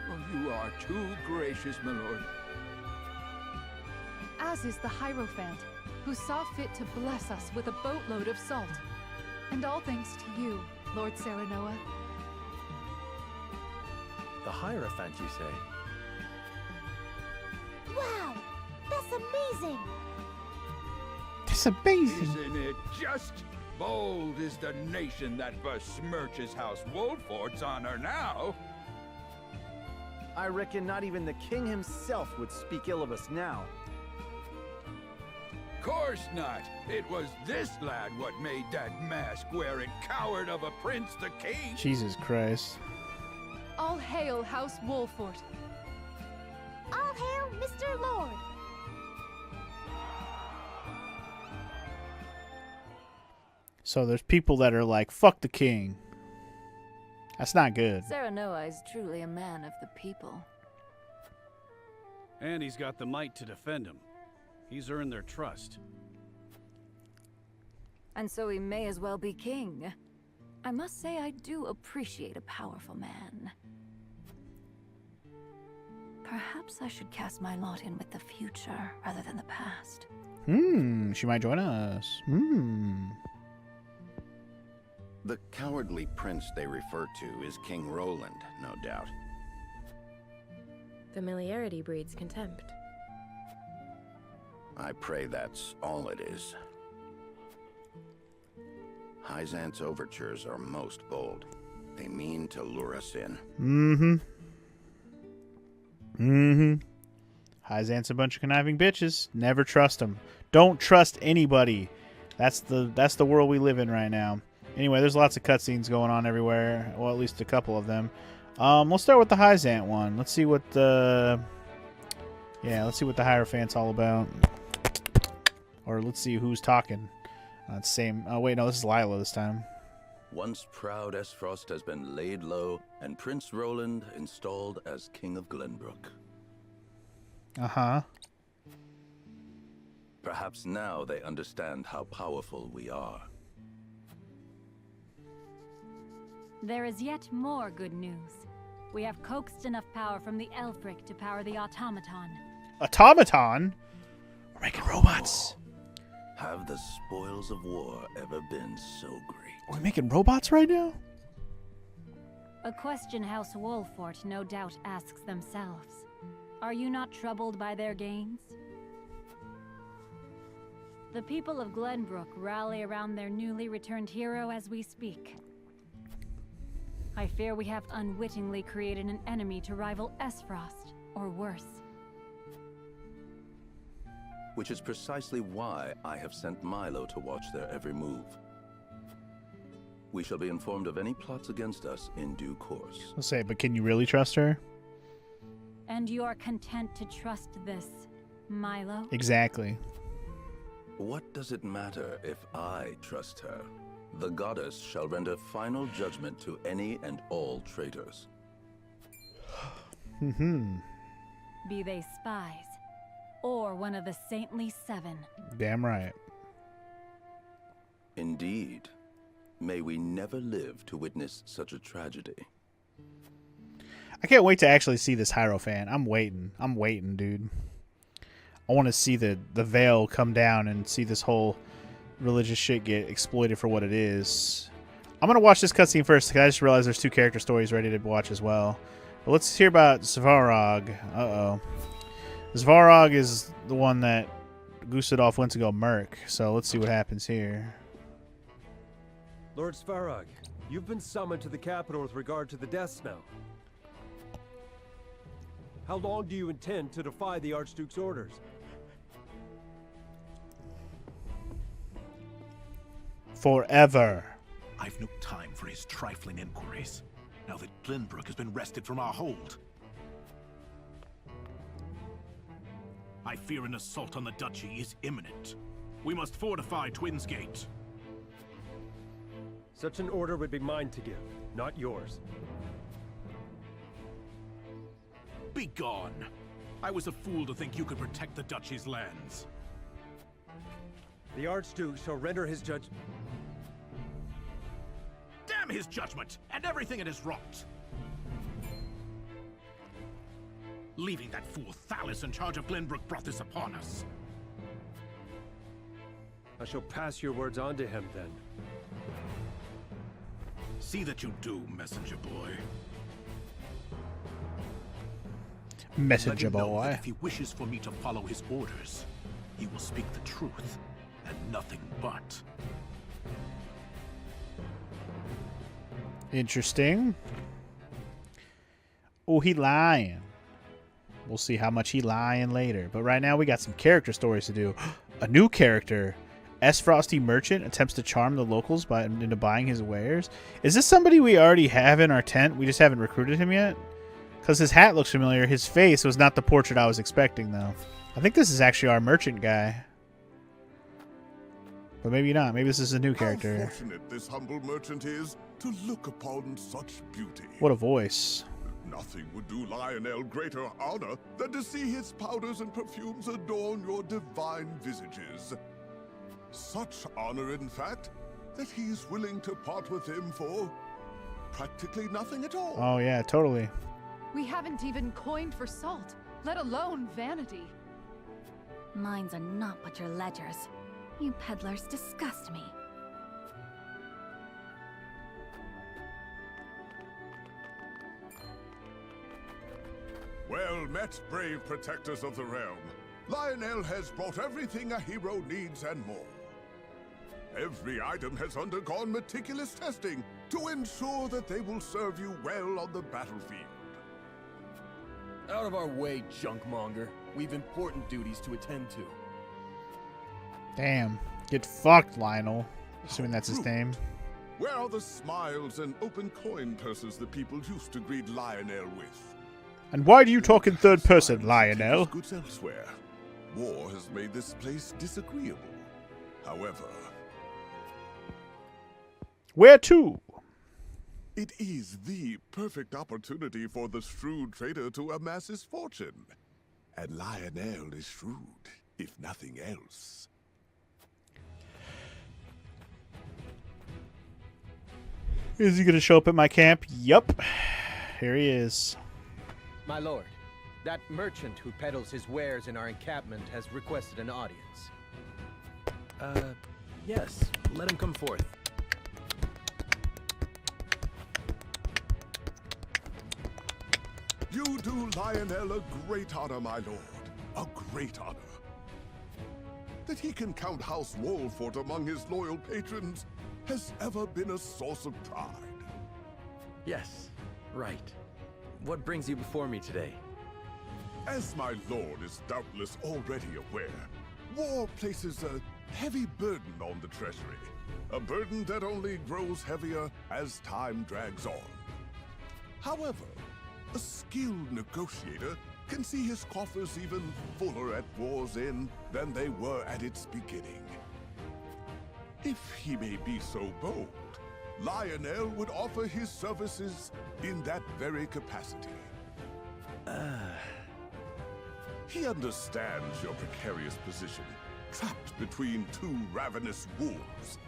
Oh, you are too gracious, my lord. As is the Hierophant, who saw fit to bless us with a boatload of salt. And all thanks to you, Lord Serenoa. The Hierophant, you say? Wow! That's amazing! That's amazing! Isn't it just? Bold is the nation that besmirches House Wolfort's honor now. I reckon not even the king himself would speak ill of us now. Course not. It was this lad what made that mask-wearing coward of a prince the king. Jesus Christ. All hail House Wolfort. All hail Mr. Lord. So there's people that are like, fuck the king. That's not good. Serenoa is truly a man of the people. And he's got the might to defend him. He's earned their trust. And so he may as well be king. I must say I do appreciate a powerful man. Perhaps I should cast my lot in with the future rather than the past. She might join us. The cowardly prince they refer to is King Roland, no doubt. Familiarity breeds contempt. I pray that's all it is. Hyzant's overtures are most bold. They mean to lure us in. Hyzant's a bunch of conniving bitches. Never trust them. Don't trust anybody. That's the world we live in right now. Anyway, there's lots of cutscenes going on everywhere. Well, at least a couple of them. Let's start with the Hyzant one. Let's see what the Hierophant's all about. Or let's see who's talking. Same. Oh wait, no, this is Lila this time. Once proud Esfrost has been laid low, and Prince Roland installed as King of Glenbrook. Perhaps now they understand how powerful we are. There is yet more good news. We have coaxed enough power from the Elfric to power the automaton. Automaton? We're making robots. Have the spoils of war ever been so great? Are we making robots right now? A question House Wolfort no doubt asks themselves. Are you not troubled by their gains? The people of Glenbrook rally around their newly returned hero as we speak. I fear we have unwittingly created an enemy to rival Esfrost, or worse. Which is precisely why I have sent Milo to watch their every move. We shall be informed of any plots against us in due course. I'll say, but can you really trust her? And you are content to trust this, Milo? Exactly. What does it matter if I trust her? The goddess shall render final judgment to any and all traitors. Be they spies, or one of the saintly seven. Damn right. Indeed. May we never live to witness such a tragedy. I can't wait to actually see this Hierophant. I'm waiting, dude. I want to see the veil come down and see this whole religious shit get exploited for what it is. I'm going to watch this cutscene first because I just realized there's 2 character stories ready to watch as well. But let's hear about Svarog. Uh-oh. Svarog is the one that Gustadolf went to go murk, so let's see what happens here. Lord Svarog, you've been summoned to the capital with regard to the death snow. How long do you intend to defy the Archduke's orders? Forever. I've no time for his trifling inquiries, now that Glenbrook has been wrested from our hold. I fear an assault on the duchy is imminent. We must fortify Twins Gate. Such an order would be mine to give, not yours. Begone! I was a fool to think you could protect the duchy's lands. The Archduke shall render his judgment. Damn his judgment, and everything it has wrought! Leaving that fool Thalis in charge of Glenbrook brought this upon us. I shall pass your words on to him, then. See that you do, messenger boy. Messenger Let him know boy. that if he wishes for me to follow his orders, he will speak the truth, and nothing but. Interesting. Oh, he lying. We'll see how much he lying later. But right now we got some character stories to do. A new character. S. Frosty Merchant attempts to charm the locals into buying his wares. Is this somebody we already have in our tent? We just haven't recruited him yet? Because his hat looks familiar. His face was not the portrait I was expecting, though. I think this is actually our merchant guy. But maybe not. Maybe this is a new character. How fortunate this humble merchant is to look upon such beauty. What a voice. Nothing would do Lionel greater honor than to see his powders and perfumes adorn your divine visages. Such honor, in fact, that he's willing to part with him for practically nothing at all. Oh, yeah, totally. We haven't even coined for salt, let alone vanity. Mines are not but your ledgers. You peddlers disgust me. Well met, brave protectors of the realm. Lionel has brought everything a hero needs and more. Every item has undergone meticulous testing to ensure that they will serve you well on the battlefield. Out of our way, junkmonger. We've important duties to attend to. Damn. Get fucked, Lionel. Assuming that's his name. Where are the smiles and open coin purses the people used to greet Lionel with? And why do you talk in third person, Lionel? Goods elsewhere. War has made this place disagreeable. However, where to? It is the perfect opportunity for the shrewd trader to amass his fortune. And Lionel is shrewd, if nothing else. Is he going to show up at my camp? Yup. Here he is. My lord, that merchant who peddles his wares in our encampment has requested an audience. Yes. Let him come forth. You do Lionel a great honor, my lord. A great honor. That he can count House Wolfort among his loyal patrons has ever been a source of pride. Yes, right. What brings you before me today? As my lord is doubtless already aware, war places a heavy burden on the treasury. A burden that only grows heavier as time drags on. However, a skilled negotiator can see his coffers even fuller at war's end than they were at its beginning. If he may be so bold, Lionel would offer his services in that very capacity. He understands your precarious position, trapped between two ravenous wolves.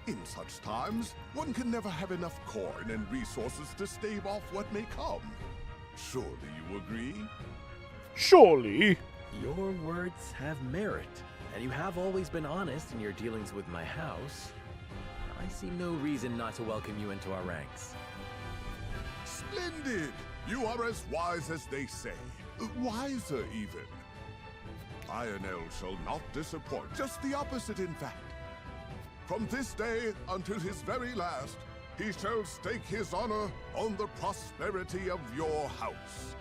In such times, one can never have enough coin and resources to stave off what may come. Surely you agree? Surely. Your words have merit, and you have always been honest in your dealings with my house. I see no reason not to welcome you into our ranks. Splendid! You are as wise as they say. Wiser, even. Lionel shall not disappoint. Just the opposite, in fact. From this day until his very last, he shall stake his honor on the prosperity of your house.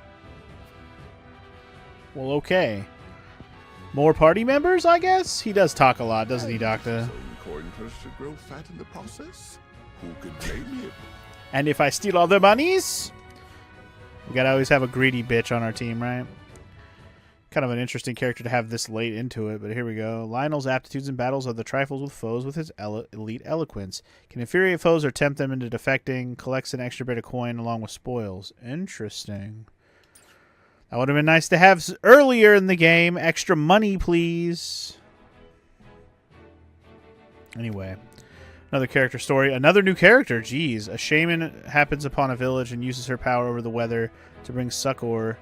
Well, okay. More party members, I guess? He does talk a lot, doesn't he, Doctor? Some coin purse should grow fat in the process. Who could blame him? And if I steal all their monies? We gotta always have a greedy bitch on our team, right? Kind of an interesting character to have this late into it, but here we go. Lionel's aptitudes in battles are the trifles with foes with his elite eloquence. Can infuriate foes or tempt them into defecting. Collects an extra bit of coin along with spoils. Interesting. That would have been nice to have earlier in the game. Extra money, please. Anyway. Another character story. Another new character. Jeez. A shaman happens upon a village and uses her power over the weather to bring succor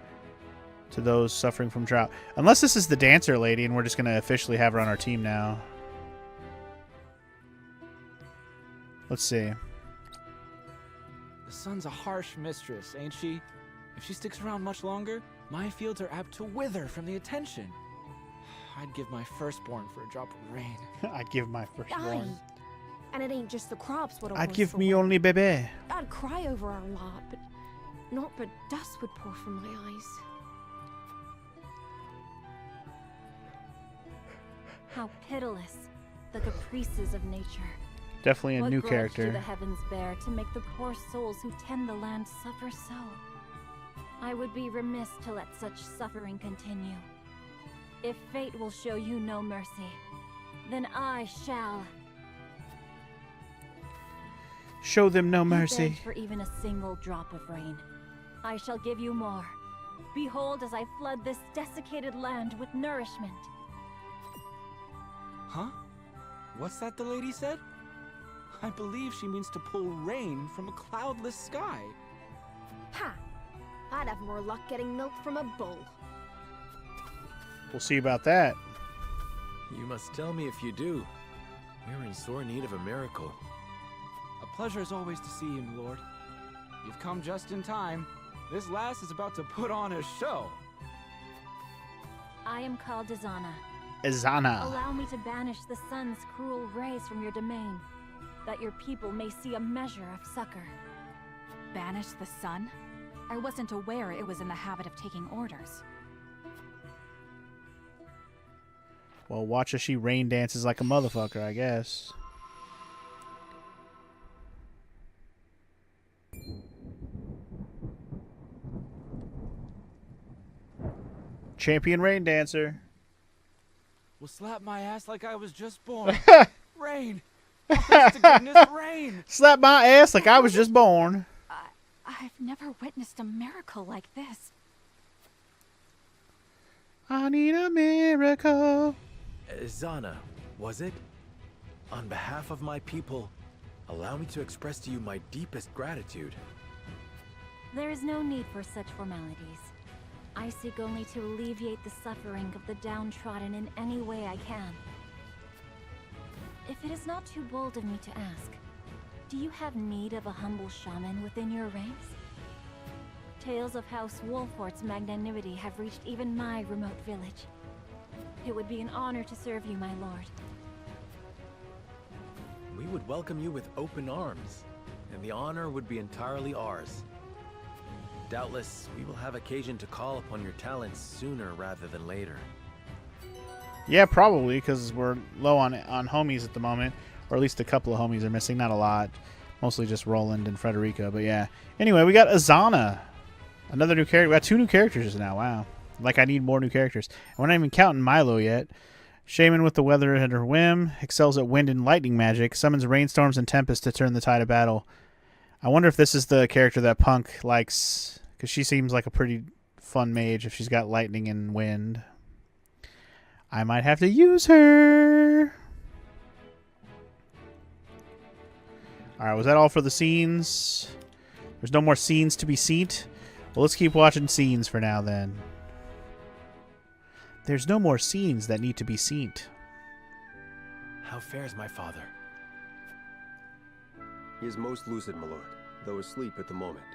to those suffering from drought. Unless this is the dancer lady and we're just going to officially have her on our team now. Let's see. The sun's a harsh mistress, ain't she? If she sticks around much longer, my fields are apt to wither from the attention. I'd give my firstborn for a drop of rain. I'd give my firstborn. Aye. And it ain't just the crops what I'd give me only baby. I'd cry over our lot, but naught but dust would pour from my eyes. How pitiless, the caprices of nature. Definitely a What new grudge character. do the heavens bear to make the poor souls who tend the land suffer so? I would be remiss to let such suffering continue. If fate will show you no mercy, then I shall. Show them no You mercy. begged for even a single drop of rain. I shall give you more. Behold as I flood this desiccated land with nourishment. Huh? What's that the lady said? I believe she means to pull rain from a cloudless sky. Ha! I'd have more luck getting milk from a bull. We'll see about that. You must tell me if you do. We're in sore need of a miracle. A pleasure as always to see you, Lord. You've come just in time. This lass is about to put on a show. I am called Azana. Azana. Allow me to banish the sun's cruel rays from your domain, that your people may see a measure of succor. Banish the sun? I wasn't aware it was in the habit of taking orders. Well, watch as she rain dances like a motherfucker, I guess. Champion rain dancer. Will slap my ass like I was just born. Rain! Honest to goodness, rain! Slap my ass like I was just born. I've never witnessed a miracle like this. I need a miracle. Zana, was it? On behalf of my people, allow me to express to you my deepest gratitude. There is no need for such formalities. I seek only to alleviate the suffering of the downtrodden in any way I can. If it is not too bold of me to ask, do you have need of a humble shaman within your ranks? Tales of House Wolfort's magnanimity have reached even my remote village. It would be an honor to serve you, my lord. We would welcome you with open arms, and the honor would be entirely ours. Doubtless, we will have occasion to call upon your talents sooner rather than later. Yeah, probably, because we're low on homies at the moment. Or at least a couple of homies are missing. Not a lot. Mostly just Roland and Frederica, but yeah. Anyway, we got Azana. Another new character. We got 2 new characters now. Wow. Like I need more new characters. And we're not even counting Milo yet. Shaman with the weather at her whim. Excels at wind and lightning magic. Summons rainstorms and tempests to turn the tide of battle. I wonder if this is the character that Punk likes. Because she seems like a pretty fun mage if she's got lightning and wind. I might have to use her. Alright, was that all for the scenes? There's no more scenes to be seen. Well, let's keep watching scenes for now then. There's no more scenes that need to be seen. How fares my father? He is most lucid, my lord, though asleep at the moment.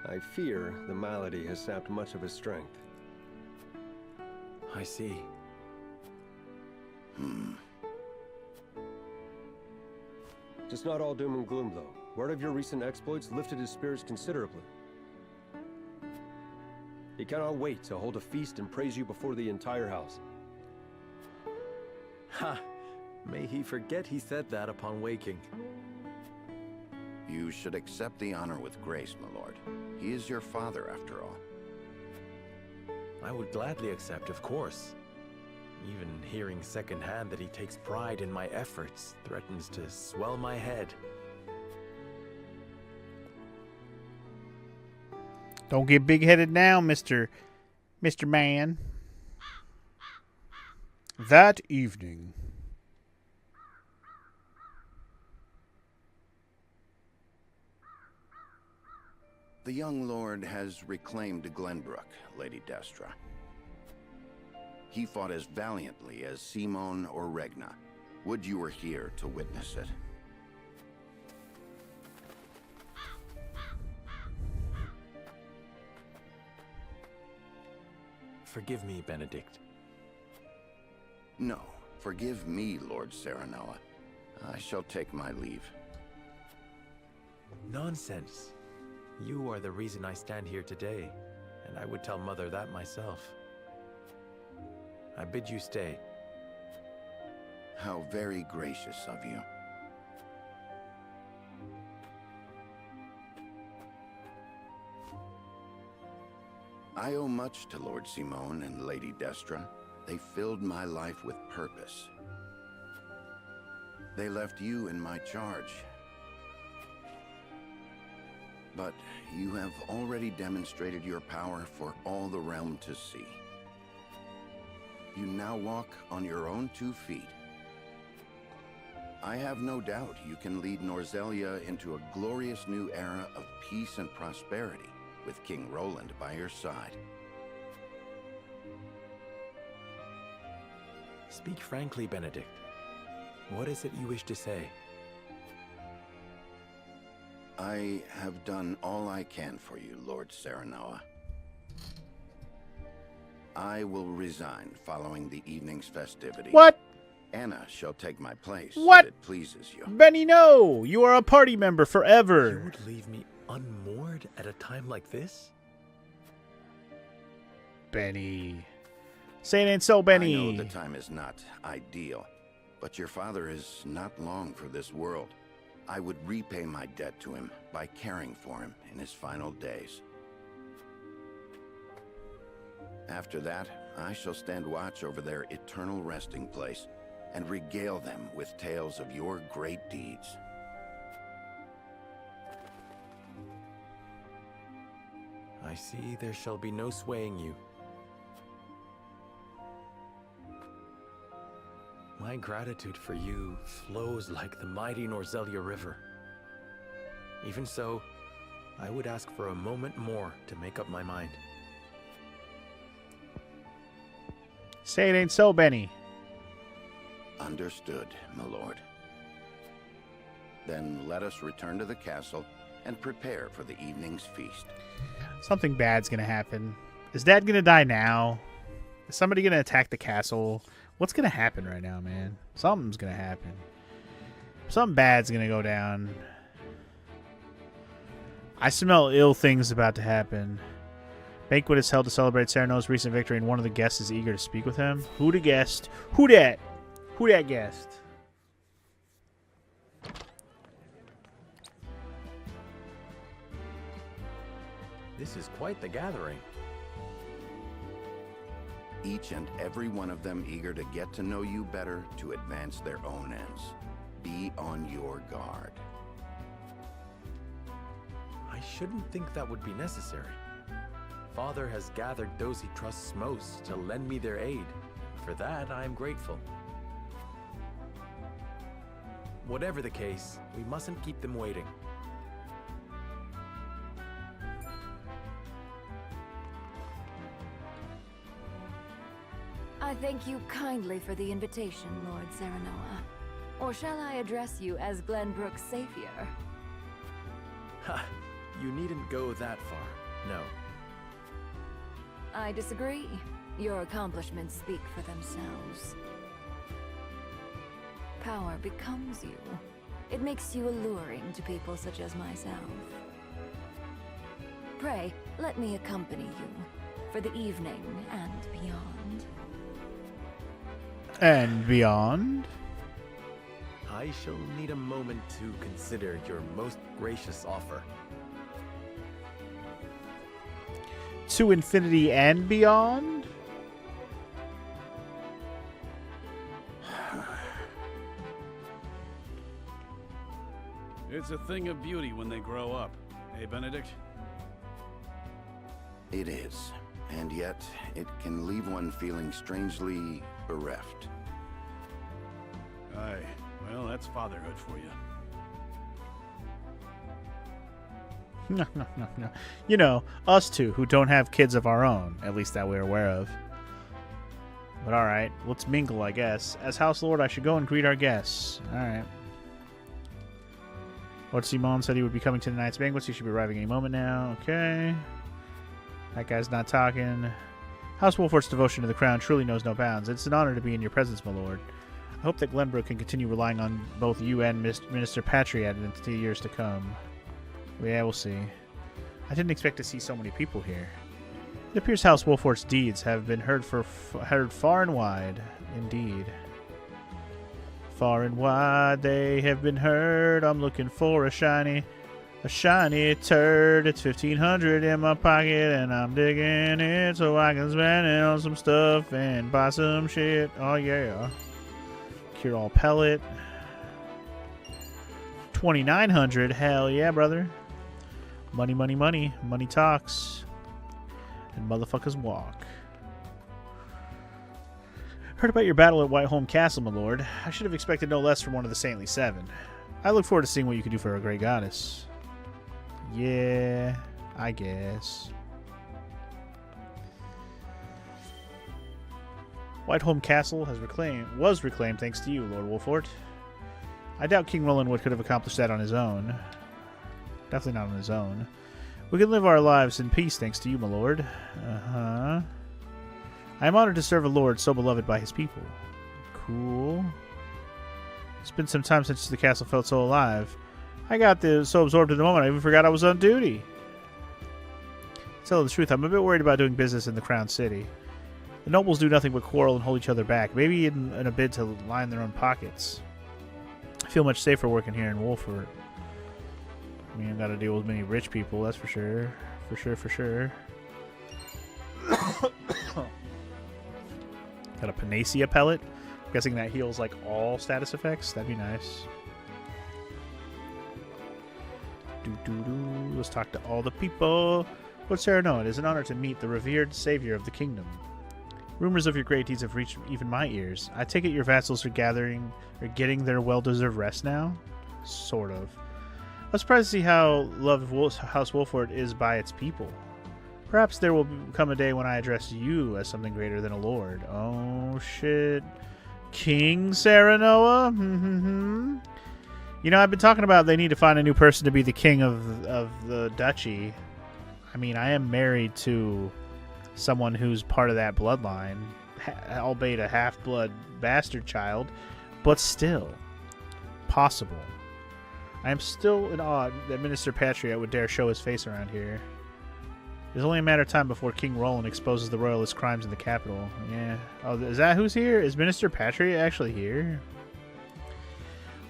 I fear the malady has sapped much of his strength. I see. Just not all doom and gloom, though. Word of your recent exploits lifted his spirits considerably. He cannot wait to hold a feast and praise you before the entire house. Ha! May he forget he said that upon waking. You should accept the honor with grace, my lord. He is your father, after all. I would gladly accept, of course. Even hearing secondhand that he takes pride in my efforts threatens to swell my head. Don't get big-headed now, Mr. Man. That evening. The young lord has reclaimed Glenbrook, Lady Destra. He fought as valiantly as Simone or Regna. Would you were here to witness it. Forgive me, Benedict. No, forgive me, Lord Serenoa. I shall take my leave. Nonsense. You are the reason I stand here today, and I would tell Mother that myself. I bid you stay. How very gracious of you. I owe much to Lord Simon and Lady Destra. They filled my life with purpose. They left you in my charge. But you have already demonstrated your power for all the realm to see. You now walk on your own 2 feet. I have no doubt you can lead Norzelia into a glorious new era of peace and prosperity, with King Roland by your side. Speak frankly, Benedict. What is it you wish to say? I have done all I can for you, Lord Serenoa. I will resign following the evening's festivities. What? Anna shall take my place What? if it pleases you. Benny, no! You are a party member forever. You would leave me unmoored at a time like this? Benny. Say it ain't so, Benny. I know the time is not ideal, but your father is not long for this world. I would repay my debt to him by caring for him in his final days. After that, I shall stand watch over their eternal resting place and regale them with tales of your great deeds. I see there shall be no swaying you. My gratitude for you flows like the mighty Norzelia River. Even so, I would ask for a moment more to make up my mind. Say it ain't so, Benny. Understood, my lord. Then let us return to the castle and prepare for the evening's feast. Something bad's gonna happen. Is Dad gonna die now? Is somebody gonna attack the castle? What's gonna happen right now, man? Something's gonna happen. Something bad's gonna go down. I smell ill things about to happen. Banquet is held to celebrate Sereno's recent victory, and one of the guests is eager to speak with him. Who the guest? Who that? Who that guest? This is quite the gathering. Each and every one of them eager to get to know you better to advance their own ends. Be on your guard. I shouldn't think that would be necessary. Father has gathered those he trusts most to lend me their aid. For that, I am grateful. Whatever the case, we mustn't keep them waiting. I thank you kindly for the invitation, Lord Serenoa. Or shall I address you as Glenbrook's savior? Ha! You needn't go that far, no. I disagree. Your accomplishments speak for themselves. Power becomes you. It makes you alluring to people such as myself. Pray, let me accompany you for the evening and beyond. And beyond? I shall need a moment to consider your most gracious offer. To infinity and beyond? It's a thing of beauty when they grow up. Hey, Benedict? It is, and yet it can leave one feeling strangely bereft. Aye, well, that's fatherhood for you. No. You know, us two who don't have kids of our own, at least that we're aware of. But alright, let's mingle, I guess. As House Lord, I should go and greet our guests. Alright. Lord Simon said he would be coming to tonight's banquet, so he should be arriving any moment now. Okay. That guy's not talking. House Wolfort's devotion to the crown truly knows no bounds. It's an honor to be in your presence, my lord. I hope that Glenbrook can continue relying on both you and Minister Patriat in the years to come. Yeah, we'll see. I didn't expect to see so many people here. It appears House Wolfort's deeds have been heard far and wide. Indeed. Far and wide they have been heard. I'm looking for a shiny turd. It's 1,500 in my pocket and I'm digging it so I can spend it on some stuff and buy some shit. Oh yeah. Cure all pellet. 2,900. Hell yeah, brother. Money, money, money. Money talks. And motherfuckers walk. Heard about your battle at Whiteholm Castle, my lord. I should have expected no less from one of the Saintly Seven. I look forward to seeing what you can do for a great goddess. Yeah, I guess. Whiteholm Castle was reclaimed thanks to you, Lord Wolfort. I doubt King Roland could have accomplished that on his own. Definitely not on his own. We can live our lives in peace thanks to you, my lord. Uh-huh. I am honored to serve a lord so beloved by his people. Cool. It's been some time since the castle felt so alive. I got so absorbed in the moment I even forgot I was on duty. To tell the truth, I'm a bit worried about doing business in the Crown City. The nobles do nothing but quarrel and hold each other back, maybe in a bid to line their own pockets. I feel much safer working here in Wolford. I mean, I've got to deal with many rich people, that's for sure. For sure. Got a Panacea pellet. I'm guessing that heals like all status effects. That'd be nice. Let's talk to all the people. Lord Serenoa, it is an honor to meet the revered savior of the kingdom. Rumors of your great deeds have reached even my ears. I take it your vassals are getting their well-deserved rest now? Sort of. I'm surprised to see how loved House Wolfort is by its people. Perhaps there will come a day when I address you as something greater than a lord. Oh, shit. King Serenoa? You know, I've been talking about they need to find a new person to be the king of the duchy. I mean, I am married to someone who's part of that bloodline, albeit a half-blood bastard child, but still possible. I am still in awe that Minister Patriot would dare show his face around here. It's only a matter of time before King Roland exposes the royalist crimes in the capital. Yeah. Oh, is that who's here? Is Minister Patriot actually here?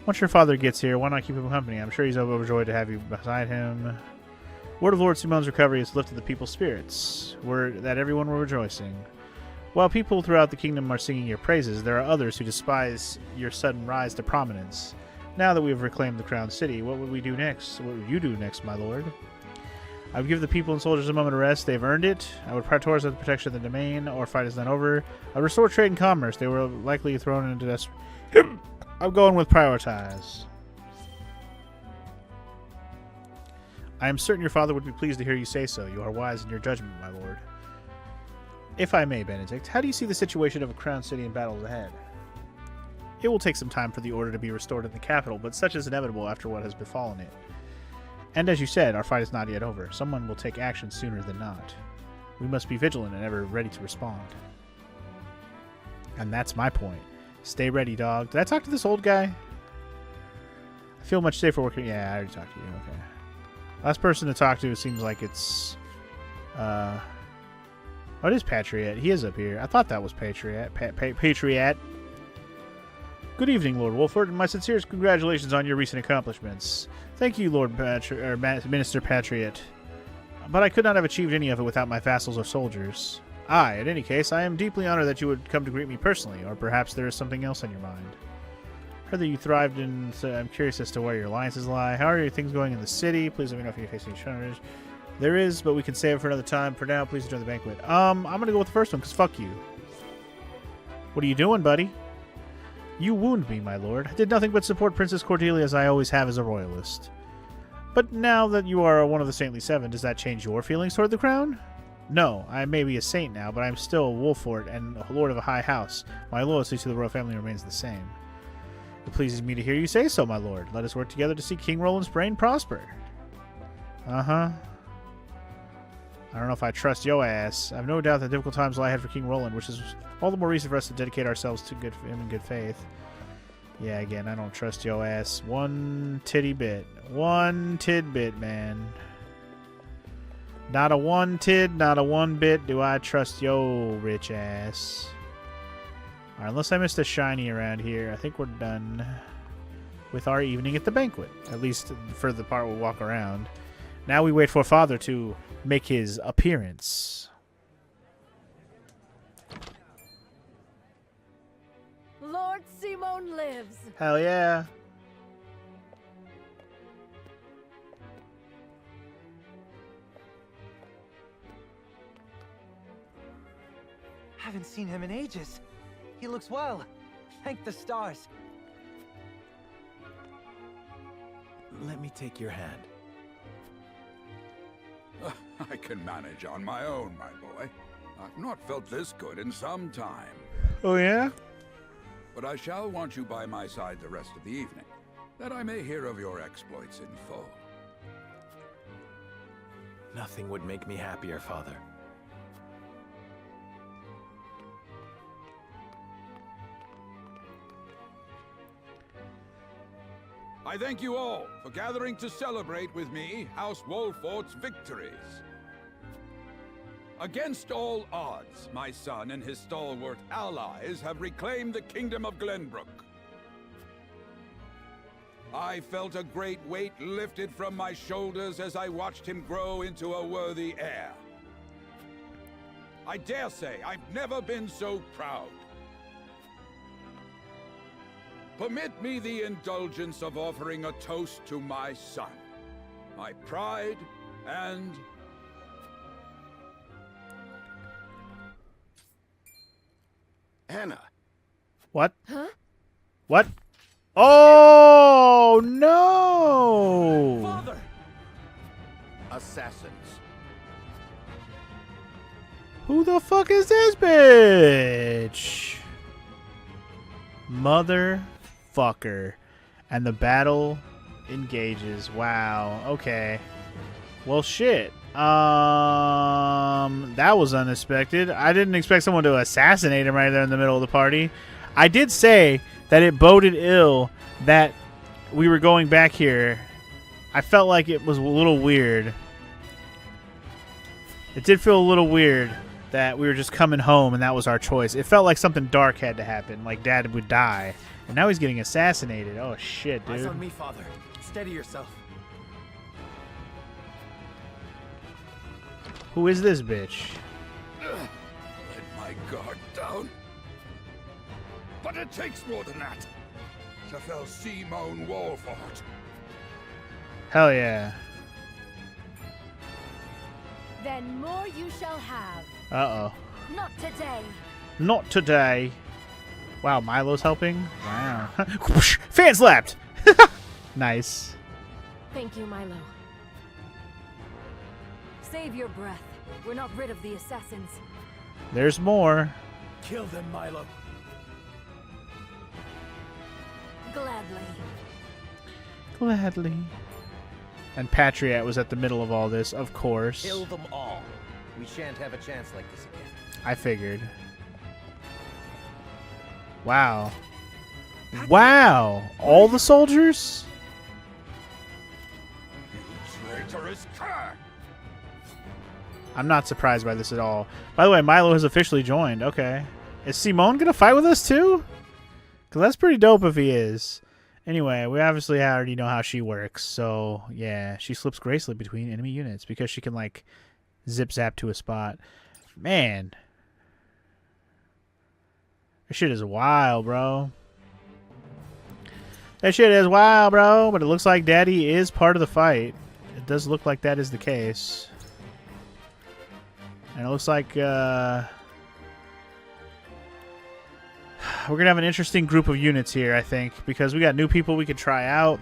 Once your father gets here, why not keep him company? I'm sure he's overjoyed to have you beside him. Word of Lord Simon's recovery has lifted the people's spirits. Word that everyone were rejoicing. While people throughout the kingdom are singing your praises, there are others who despise your sudden rise to prominence. Now that we have reclaimed the Crown City, what would we do next? What would you do next, my lord? I would give the people and soldiers a moment of rest. They've earned it. I would prioritize the protection of the domain. Our fight is not over. I would restore trade and commerce. They were likely thrown into desperation. I'm going with prioritize. I am certain your father would be pleased to hear you say so. You are wise in your judgment, my lord. If I may, Benedict, how do you see the situation of a Crown City in battles ahead? It will take some time for the order to be restored in the capital, but such is inevitable after what has befallen it. And as you said, our fight is not yet over. Someone will take action sooner than not. We must be vigilant and ever ready to respond. And that's my point. Stay ready, dog. Did I talk to this old guy? I feel much safer working... Yeah, I already talked to you. Okay. Last person to talk to seems like it's... Oh, it is Patriot. He is up here. I thought that was Patriot. Patriot. Good evening, Lord Wolford, and my sincerest congratulations on your recent accomplishments. Thank you, Minister Patriot. But I could not have achieved any of it without my vassals or soldiers. In any case, I am deeply honored that you would come to greet me personally, or perhaps there is something else on your mind. Heard that you thrived in... So I'm curious as to where your alliances lie. How are your things going in the city? Please let me know if you're facing challenges. There is, but we can save it for another time. For now, please enjoy the banquet. I'm going to go with the first one, because fuck you. What are you doing, buddy? You wound me, my lord. I did nothing but support Princess Cordelia as I always have as a royalist. But now that you are one of the Saintly Seven, does that change your feelings toward the crown? No, I may be a saint now, but I'm still a Wolfort and a lord of a high house. My loyalty to the royal family remains the same. It pleases me to hear you say so, my lord. Let us work together to see King Roland's reign prosper. I don't know if I trust yo ass. I have no doubt that difficult times lie ahead for King Roland, which is all the more reason for us to dedicate ourselves to him in good faith. Yeah, again, I don't trust your ass one titty bit. One tidbit, man. Not a one tid, not a one bit do I trust yo rich ass. Alright, unless I missed a shiny around here, I think we're done with our evening at the banquet. At least for the part we'll walk around. Now we wait for Father to make his appearance. Lord Simon lives. Hell yeah. Haven't seen him in ages. He looks well. Thank the stars. Let me take your hand. I can manage on my own, my boy. I've not felt this good in some time. Oh, yeah? But I shall want you by my side the rest of the evening, that I may hear of your exploits in full. Nothing would make me happier, Father. I thank you all for gathering to celebrate with me House Wolfort's victories. Against all odds, my son and his stalwart allies have reclaimed the Kingdom of Glenbrook. I felt a great weight lifted from my shoulders as I watched him grow into a worthy heir. I dare say I've never been so proud. Permit me the indulgence of offering a toast to my son, my pride and... Hannah. What? Huh? What? Oh, no! Father! Assassins. Who the fuck is this bitch? Motherfucker. And the battle engages. Wow. Okay. Well, shit. That was unexpected. I didn't expect someone to assassinate him right there in the middle of the party. I did say that it boded ill that we were going back here. I felt like it was a little weird. It did feel a little weird that we were just coming home and that was our choice. It felt like something dark had to happen, like Dad would die. And now he's getting assassinated. Oh, shit, dude. Eyes on me, Father. Steady yourself. Who is this bitch? Let my guard down. But it takes more than that to fell Simon Wolfort. Hell yeah. Then more you shall have. Uh-oh. Not today. Not today. Wow, Milo's helping? Wow. Fan slapped! Nice. Thank you, Milo. Save your breath. We're not rid of the assassins. There's more. Kill them, Milo. Gladly. Gladly. And Patriot was at the middle of all this, of course. Kill them all. We shan't have a chance like this again. I figured. Wow. Wow! All the soldiers? Traitorous cur! I'm not surprised by this at all. By the way, Milo has officially joined. Okay. Is Simone gonna fight with us too? Because that's pretty dope if he is. Anyway, we obviously already know how she works. So, yeah. She slips gracefully between enemy units because she can, like, zip-zap to a spot. Man. This shit is wild, bro. That shit is wild, bro. But it looks like Daddy is part of the fight. It does look like that is the case. And it looks like we're going to have an interesting group of units here, I think, because we got new people we could try out.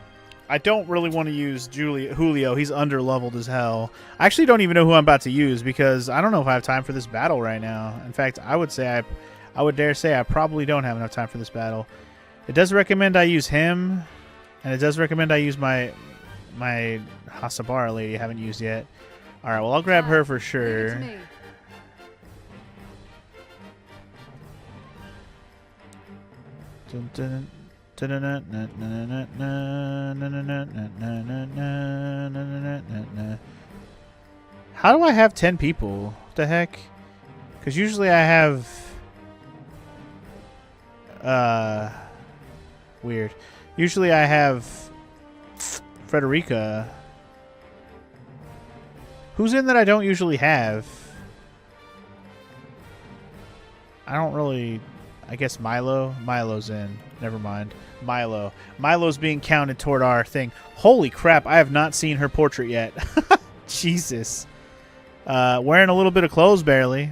I don't really want to use Julio. He's under-leveled as hell. I actually don't even know who I'm about to use because I don't know if I have time for this battle right now. In fact, I would dare say I probably don't have enough time for this battle. It does recommend I use him, and it does recommend I use my Hasabara lady I haven't used yet. All right, well, I'll grab her for sure. Dun, dun, How do I have 10 people? What the heck? Because usually I have... Weird. Usually I have... Frederica. Who's in that I don't usually have? I don't really... I guess Milo? Milo's in. Never mind. Milo. Milo's being counted toward our thing. Holy crap, I have not seen her portrait yet. Jesus. Wearing a little bit of clothes, barely.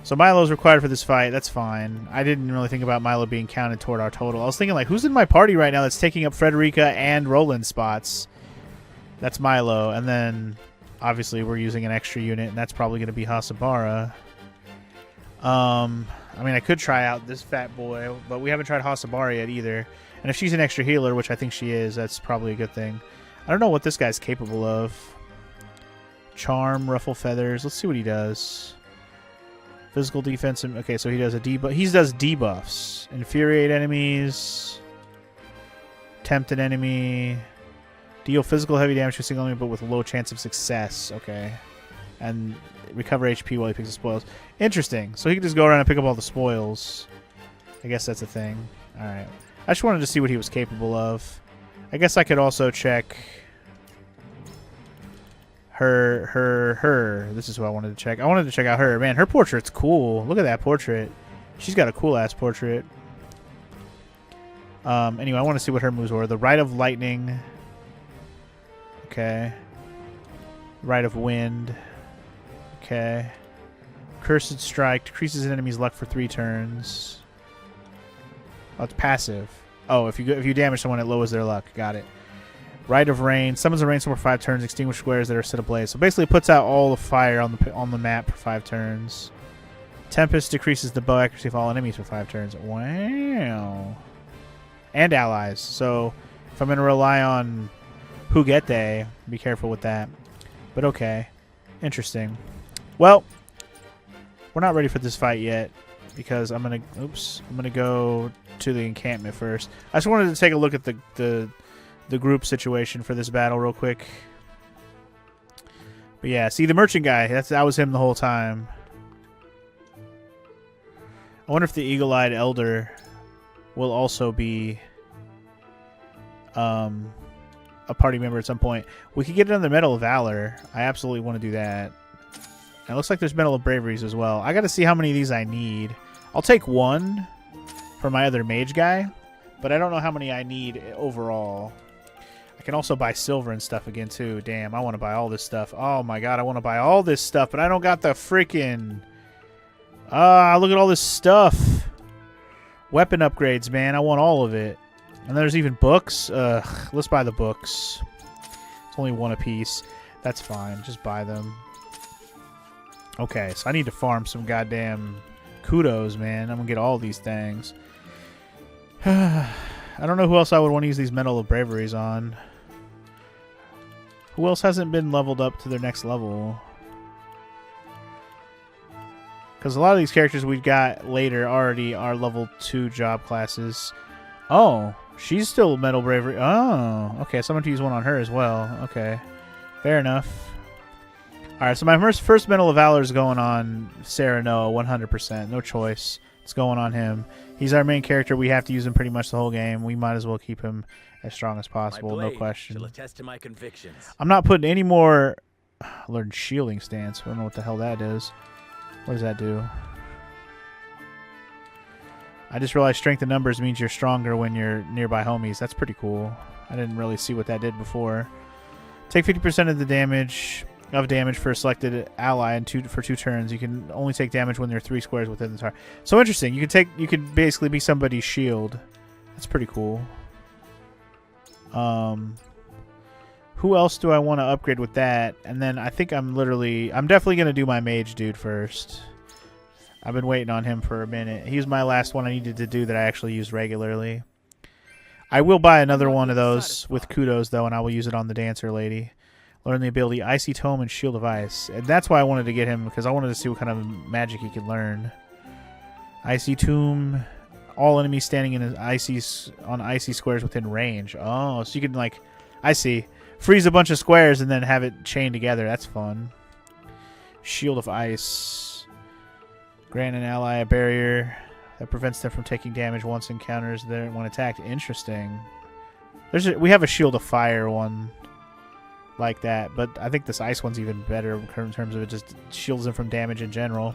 So Milo's required for this fight. That's fine. I didn't really think about Milo being counted toward our total. I was thinking, like, who's in my party right now that's taking up Frederica and Roland's spots? That's Milo. And then, obviously, we're using an extra unit, and that's probably going to be Hasabara. I mean, I could try out this fat boy, but we haven't tried Hasabara yet either. And if she's an extra healer, which I think she is, that's probably a good thing. I don't know what this guy's capable of. Charm, ruffle feathers. Let's see what he does. Physical defense. Okay, so he does a debuff. He does debuffs. Infuriate enemies. Tempt an enemy. Deal physical heavy damage to a single enemy, but with a low chance of success. Okay. And recover HP while he picks the spoils. Interesting. So he can just go around and pick up all the spoils. I guess that's a thing. Alright. I just wanted to see what he was capable of. I guess I could also check... Her. This is what I wanted to check. I wanted to check out her. Man, her portrait's cool. Look at that portrait. She's got a cool-ass portrait. Anyway, I want to see what her moves were. The Rite of Lightning. Okay. Rite of Wind. Okay. Cursed Strike. Decreases an enemy's luck for 3 turns. Oh, it's passive. Oh, if you damage someone, it lowers their luck. Got it. Rite of Rain. Summons a rainstorm for 5 turns. Extinguish squares that are set ablaze. So basically, it puts out all the fire on the map for 5 turns. Tempest decreases the bow accuracy of all enemies for 5 turns. Wow. And allies. So if I'm going to rely on Hugete, be careful with that. But okay. Interesting. Well, we're not ready for this fight yet because I'm going to go to the encampment first. I just wanted to take a look at the group situation for this battle real quick. But yeah, see the merchant guy, that was him the whole time. I wonder if the eagle-eyed elder will also be a party member at some point. We could get another Medal of Valor. I absolutely want to do that. And it looks like there's Medal of Braveries as well. I got to see how many of these I need. I'll take 1 for my other mage guy, but I don't know how many I need overall. I can also buy silver and stuff again too. Damn, I want to buy all this stuff. Oh my god, I want to buy all this stuff, but I don't got the freaking... look at all this stuff. Weapon upgrades, man. I want all of it. And there's even books. Let's buy the books. It's only 1 apiece. That's fine. Just buy them. Okay, so I need to farm some goddamn kudos, man. I'm gonna get all these things. I don't know who else I would want to use these Medal of Braveries on. Who else hasn't been leveled up to their next level? Because a lot of these characters we got later already are level 2 job classes. Oh, she's still Medal Bravery. Oh, okay. So I'm going to use one on her as well. Okay, fair enough. All right, so my first Medal of Valor is going on Sereno, 100%. No choice. It's going on him. He's our main character. We have to use him pretty much the whole game. We might as well keep him as strong as possible. No question. Shall attest to my convictions. I'm not putting any more... Learn shielding stance. I don't know what the hell that is. What does that do? I just realized strength in numbers means you're stronger when you're nearby homies. That's pretty cool. I didn't really see what that did before. Take 50% of the damage for a selected ally for 2 turns. You can only take damage when there are 3 squares within the target. So interesting. You can basically be somebody's shield. That's pretty cool. Who else do I want to upgrade with that? And then I think I'm definitely going to do my mage dude first. I've been waiting on him for a minute. He was my last one I needed to do that I actually use regularly. I will buy another one of those with kudos, though, and I will use it on the dancer lady. Learn the ability Icy Tome and Shield of Ice. And that's why I wanted to get him, because I wanted to see what kind of magic he could learn. Icy Tomb, All enemies standing in an on icy squares within range. Oh, so you can, like, I see. Freeze a bunch of squares and then have it chained together. That's fun. Shield of Ice. Grant an ally a barrier that prevents them from taking damage once encounters there when attacked. Interesting. We have a Shield of Fire one like that, but I think this ice one's even better in terms of it just shields them from damage in general.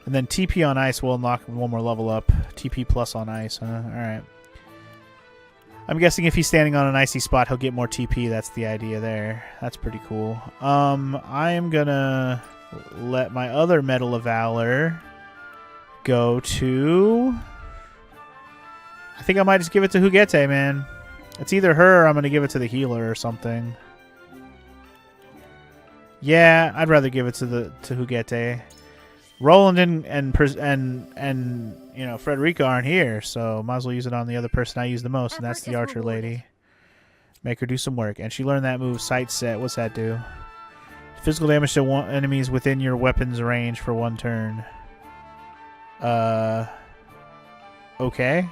And then TP on ice will unlock one more level up. TP plus on ice, huh? Alright. I'm guessing if he's standing on an icy spot, he'll get more TP. That's the idea there. That's pretty cool. I am gonna let my other Medal of Valor go to... I think I might just give it to Huguette, man. It's either her or I'm gonna give it to the healer or something. Yeah, I'd rather give it to Huguette. Roland and you know, Frederica aren't here, so might as well use it on the other person I use the most, and that's the archer lady. Make her do some work. And she learned that move, Sight Set. What's that do? Physical damage to enemies within your weapon's range for 1 turn. Okay.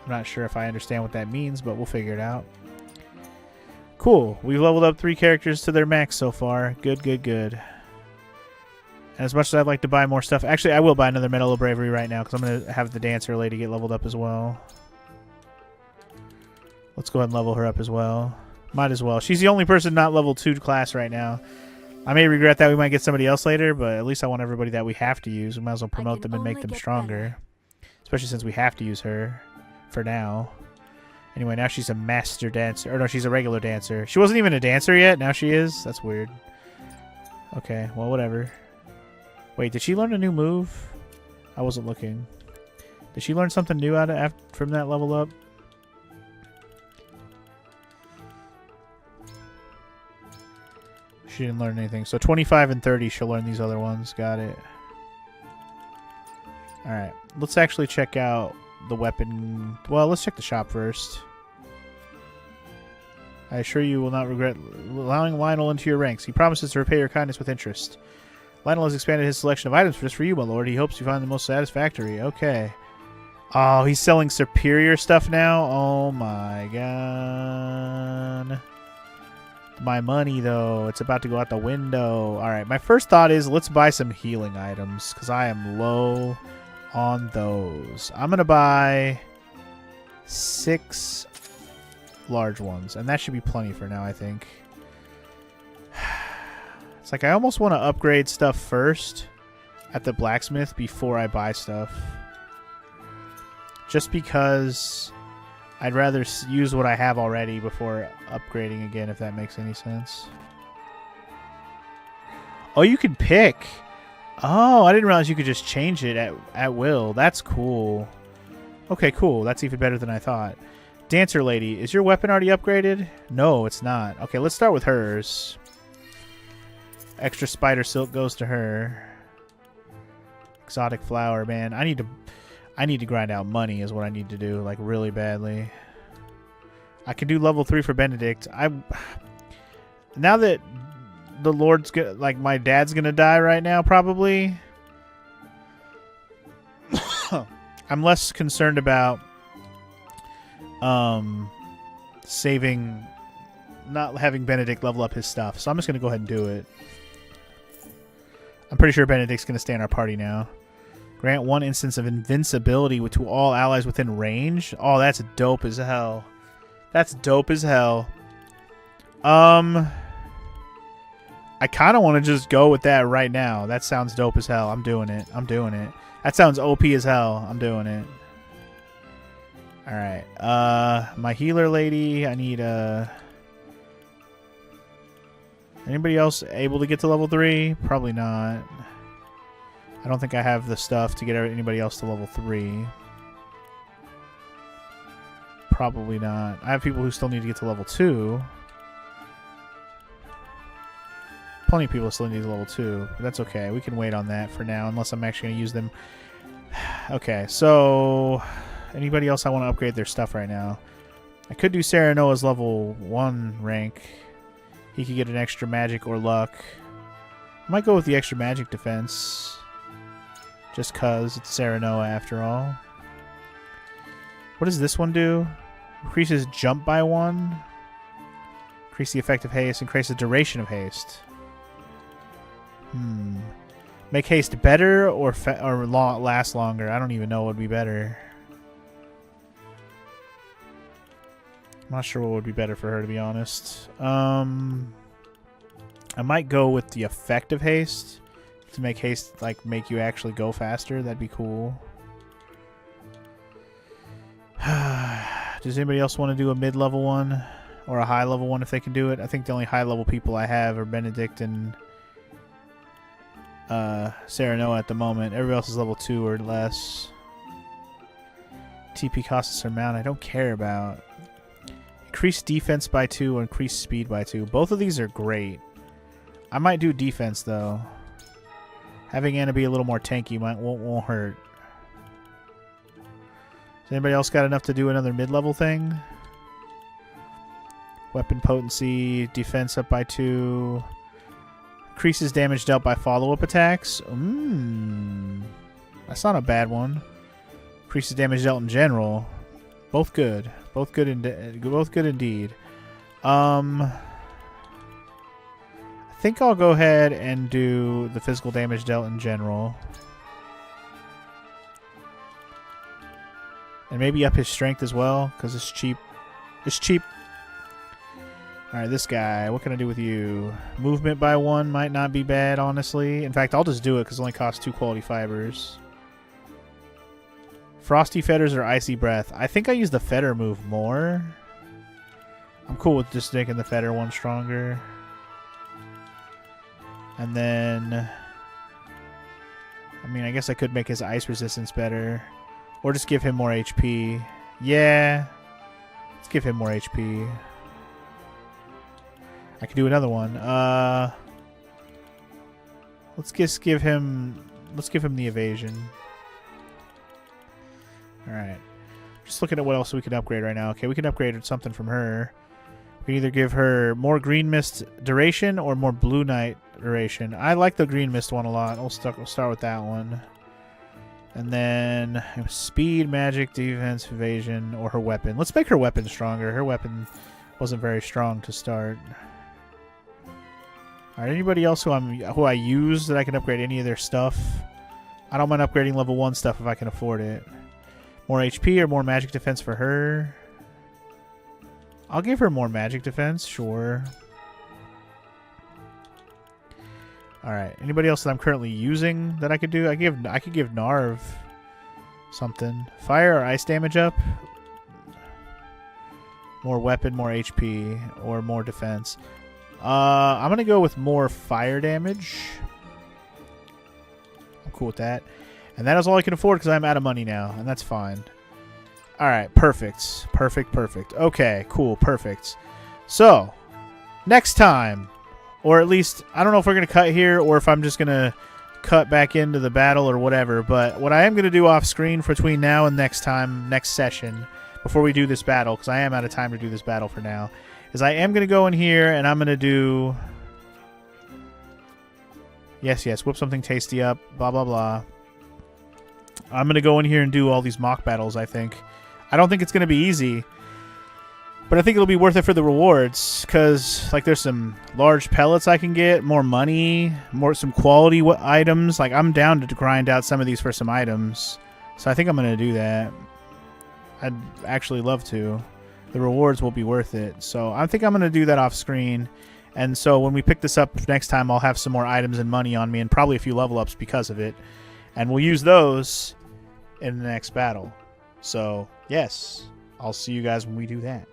I'm not sure if I understand what that means, but we'll figure it out. Cool. We've leveled up 3 characters to their max so far. Good, good, good. And as much as I'd like to buy more stuff... Actually, I will buy another Medal of Bravery right now, because I'm going to have the Dancer Lady get leveled up as well. Let's go ahead and level her up as well. Might as well. She's the only person not level 2 class right now. I may regret that. We might get somebody else later, but at least I want everybody that we have to use. We might as well promote them and make them stronger. Especially since we have to use her for now. Anyway, now she's a master dancer. Or no, she's a regular dancer. She wasn't even a dancer yet. Now she is. That's weird. Okay, well, whatever. Wait, did she learn a new move? I wasn't looking. Did she learn something new from that level up? She didn't learn anything. So 25 and 30, she'll learn these other ones. Got it. Alright, let's actually check out the weapon. Well, let's check the shop first. I assure you will not regret allowing Lionel into your ranks. He promises to repay your kindness with interest. Lionel has expanded his selection of items just for you, my lord. He hopes you find the most satisfactory. Okay. Oh, he's selling superior stuff now? Oh my god. My money, though. It's about to go out the window. Alright, my first thought is let's buy some healing items, because I am low on those. I'm going to buy 6 large ones, and that should be plenty for now, I think. It's like I almost want to upgrade stuff first at the blacksmith before I buy stuff. Just because I'd rather use what I have already before upgrading again, if that makes any sense. Oh, you can pick. Oh, I didn't realize you could just change it at will. That's cool. Okay, cool. That's even better than I thought. Dancer Lady, is your weapon already upgraded? No, it's not. Okay, let's start with hers. Extra spider silk goes to her. Exotic flower, man. I need to grind out money is what I need to do, like really badly. I can do level 3 for Benedict. Now that the Lord's like my dad's gonna die right now, probably. I'm less concerned about not having Benedict level up his stuff, so I'm just gonna go ahead and do it. I'm pretty sure Benedict's gonna stay in our party now. Grant 1 instance of invincibility to all allies within range. Oh, that's dope as hell. That's dope as hell. I kind of want to just go with that right now. That sounds dope as hell. I'm doing it. I'm doing it. That sounds OP as hell. I'm doing it. Alright. My healer lady, I need anybody else able to get to level 3? Probably not. I don't think I have the stuff to get anybody else to level 3. Probably not. I have people who still need to get to level 2. Plenty of people still need to level 2. But that's okay. We can wait on that for now, unless I'm actually going to use them. Okay, so anybody else I want to upgrade their stuff right now? I could do Serenoa's level 1 rank. He could get an extra magic or luck. I might go with the extra magic defense. Just cause it's Serenoa after all. What does this one do? Increases jump by 1. Increase the effective haste. Increase the duration of haste. Make haste better or last longer? I don't even know what would be better. I'm not sure what would be better for her, to be honest. I might go with the effective haste to make haste like make you actually go faster. That'd be cool. Does anybody else want to do a mid-level one or a high-level one if they can do it? I think the only high-level people I have are Benedict and Sarah Noah at the moment. Everybody else is level 2 or less. TP costs us her mount. I don't care about. Increase defense by 2 or increase speed by 2. Both of these are great. I might do defense though. Having Anna be a little more tanky won't hurt. Has anybody else got enough to do another mid-level thing? Weapon potency, defense up by 2. Increases damage dealt by follow-up attacks. That's not a bad one. Increases damage dealt in general. Both good. Both good indeed. I think I'll go ahead and do the physical damage dealt in general. And maybe up his strength as well, because it's cheap. It's cheap. Alright, this guy. What can I do with you? Movement by 1 might not be bad, honestly. In fact, I'll just do it because it only costs 2 quality fibers. Frosty Fetters or Icy Breath? I think I use the Fetter move more. I'm cool with just making the Fetter one stronger. And then... I mean, I guess I could make his ice resistance better. Or just give him more HP. Yeah. Let's give him more HP. I could do another one. Let's just give him... Let's give him the evasion. Alright. Just looking at what else we can upgrade right now. Okay, we can upgrade something from her. We can either give her more Green Mist duration or more Blue Knight duration. I like the Green Mist one a lot. We'll start with that one. And then speed, magic, defense, evasion, or her weapon. Let's make her weapon stronger. Her weapon wasn't very strong to start. Alright, anybody else who I use that I can upgrade any of their stuff? I don't mind upgrading level 1 stuff if I can afford it. More HP or more magic defense for her? I'll give her more magic defense, sure. Alright, anybody else that I'm currently using that I could do? I could give Narv something. Fire or ice damage up? More weapon, more HP, or more defense. I'm gonna go with more fire damage. I'm cool with that. And that is all I can afford because I'm out of money now, and that's fine. Alright, perfect. Perfect. Okay, cool, perfect. So, next time, or at least, I don't know if we're going to cut here or if I'm just going to cut back into the battle or whatever, but what I am going to do off screen between now and next session, before we do this battle, because I am out of time to do this battle for now, is I am going to go in here and I'm going to do... Yes, whip something tasty up, blah, blah, blah. I'm going to go in here and do all these mock battles, I think. I don't think it's going to be easy, but I think it'll be worth it for the rewards, because like there's some large pellets I can get, more money, some quality items. Like I'm down to grind out some of these for some items, so I think I'm going to do that. I'd actually love to. The rewards will be worth it, so I think I'm going to do that off screen. And so when we pick this up next time, I'll have some more items and money on me, and probably a few level ups because of it. And we'll use those in the next battle. So, yes, I'll see you guys when we do that.